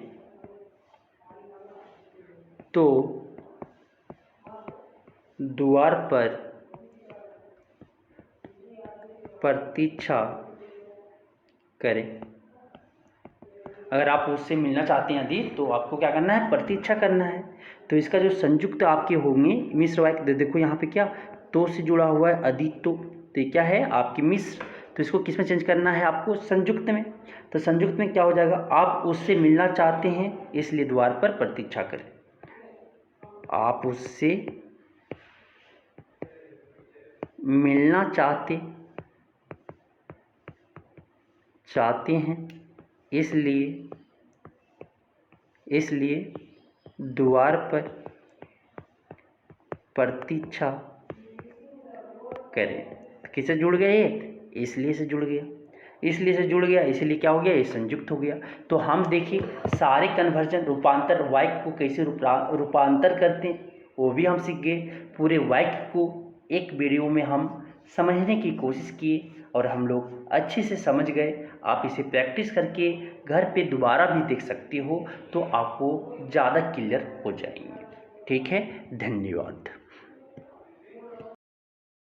तो द्वार पर प्रतीक्षा करें। अगर आप उससे मिलना चाहते हैं यदि, तो आपको क्या करना है, प्रतीक्षा करना है। तो इसका जो संयुक्त आपके होंगे मिश्र वाक्य, देखो यहाँ पे क्या तो से जुड़ा हुआ है, यदि तो ये क्या है आपकी मिश्र। तो इसको किस में चेंज करना है आपको, संयुक्त में। तो संयुक्त में क्या हो जाएगा, आप उससे मिलना चाहते हैं इसलिए द्वार पर प्रतीक्षा करें। आप उससे मिलना चाहते हैं इसलिए द्वार पर प्रतीक्षा करें। किससे जुड़ गया ये, इसलिए से जुड़ गया, इसलिए से जुड़ गया, इसलिए क्या हो गया, ये संयुक्त हो गया। तो हम देखिए सारे कन्वर्जन रूपांतर वाक्य को कैसे रूपांतर करते हैं वो भी हम सीख गए। पूरे वाक्य को एक वीडियो में हम समझने की कोशिश किए और हम लोग अच्छे से समझ गए। आप इसे प्रैक्टिस करके घर पे दोबारा भी देख सकते हो तो आपको ज़्यादा क्लियर हो जाएंगे। ठीक है, धन्यवाद।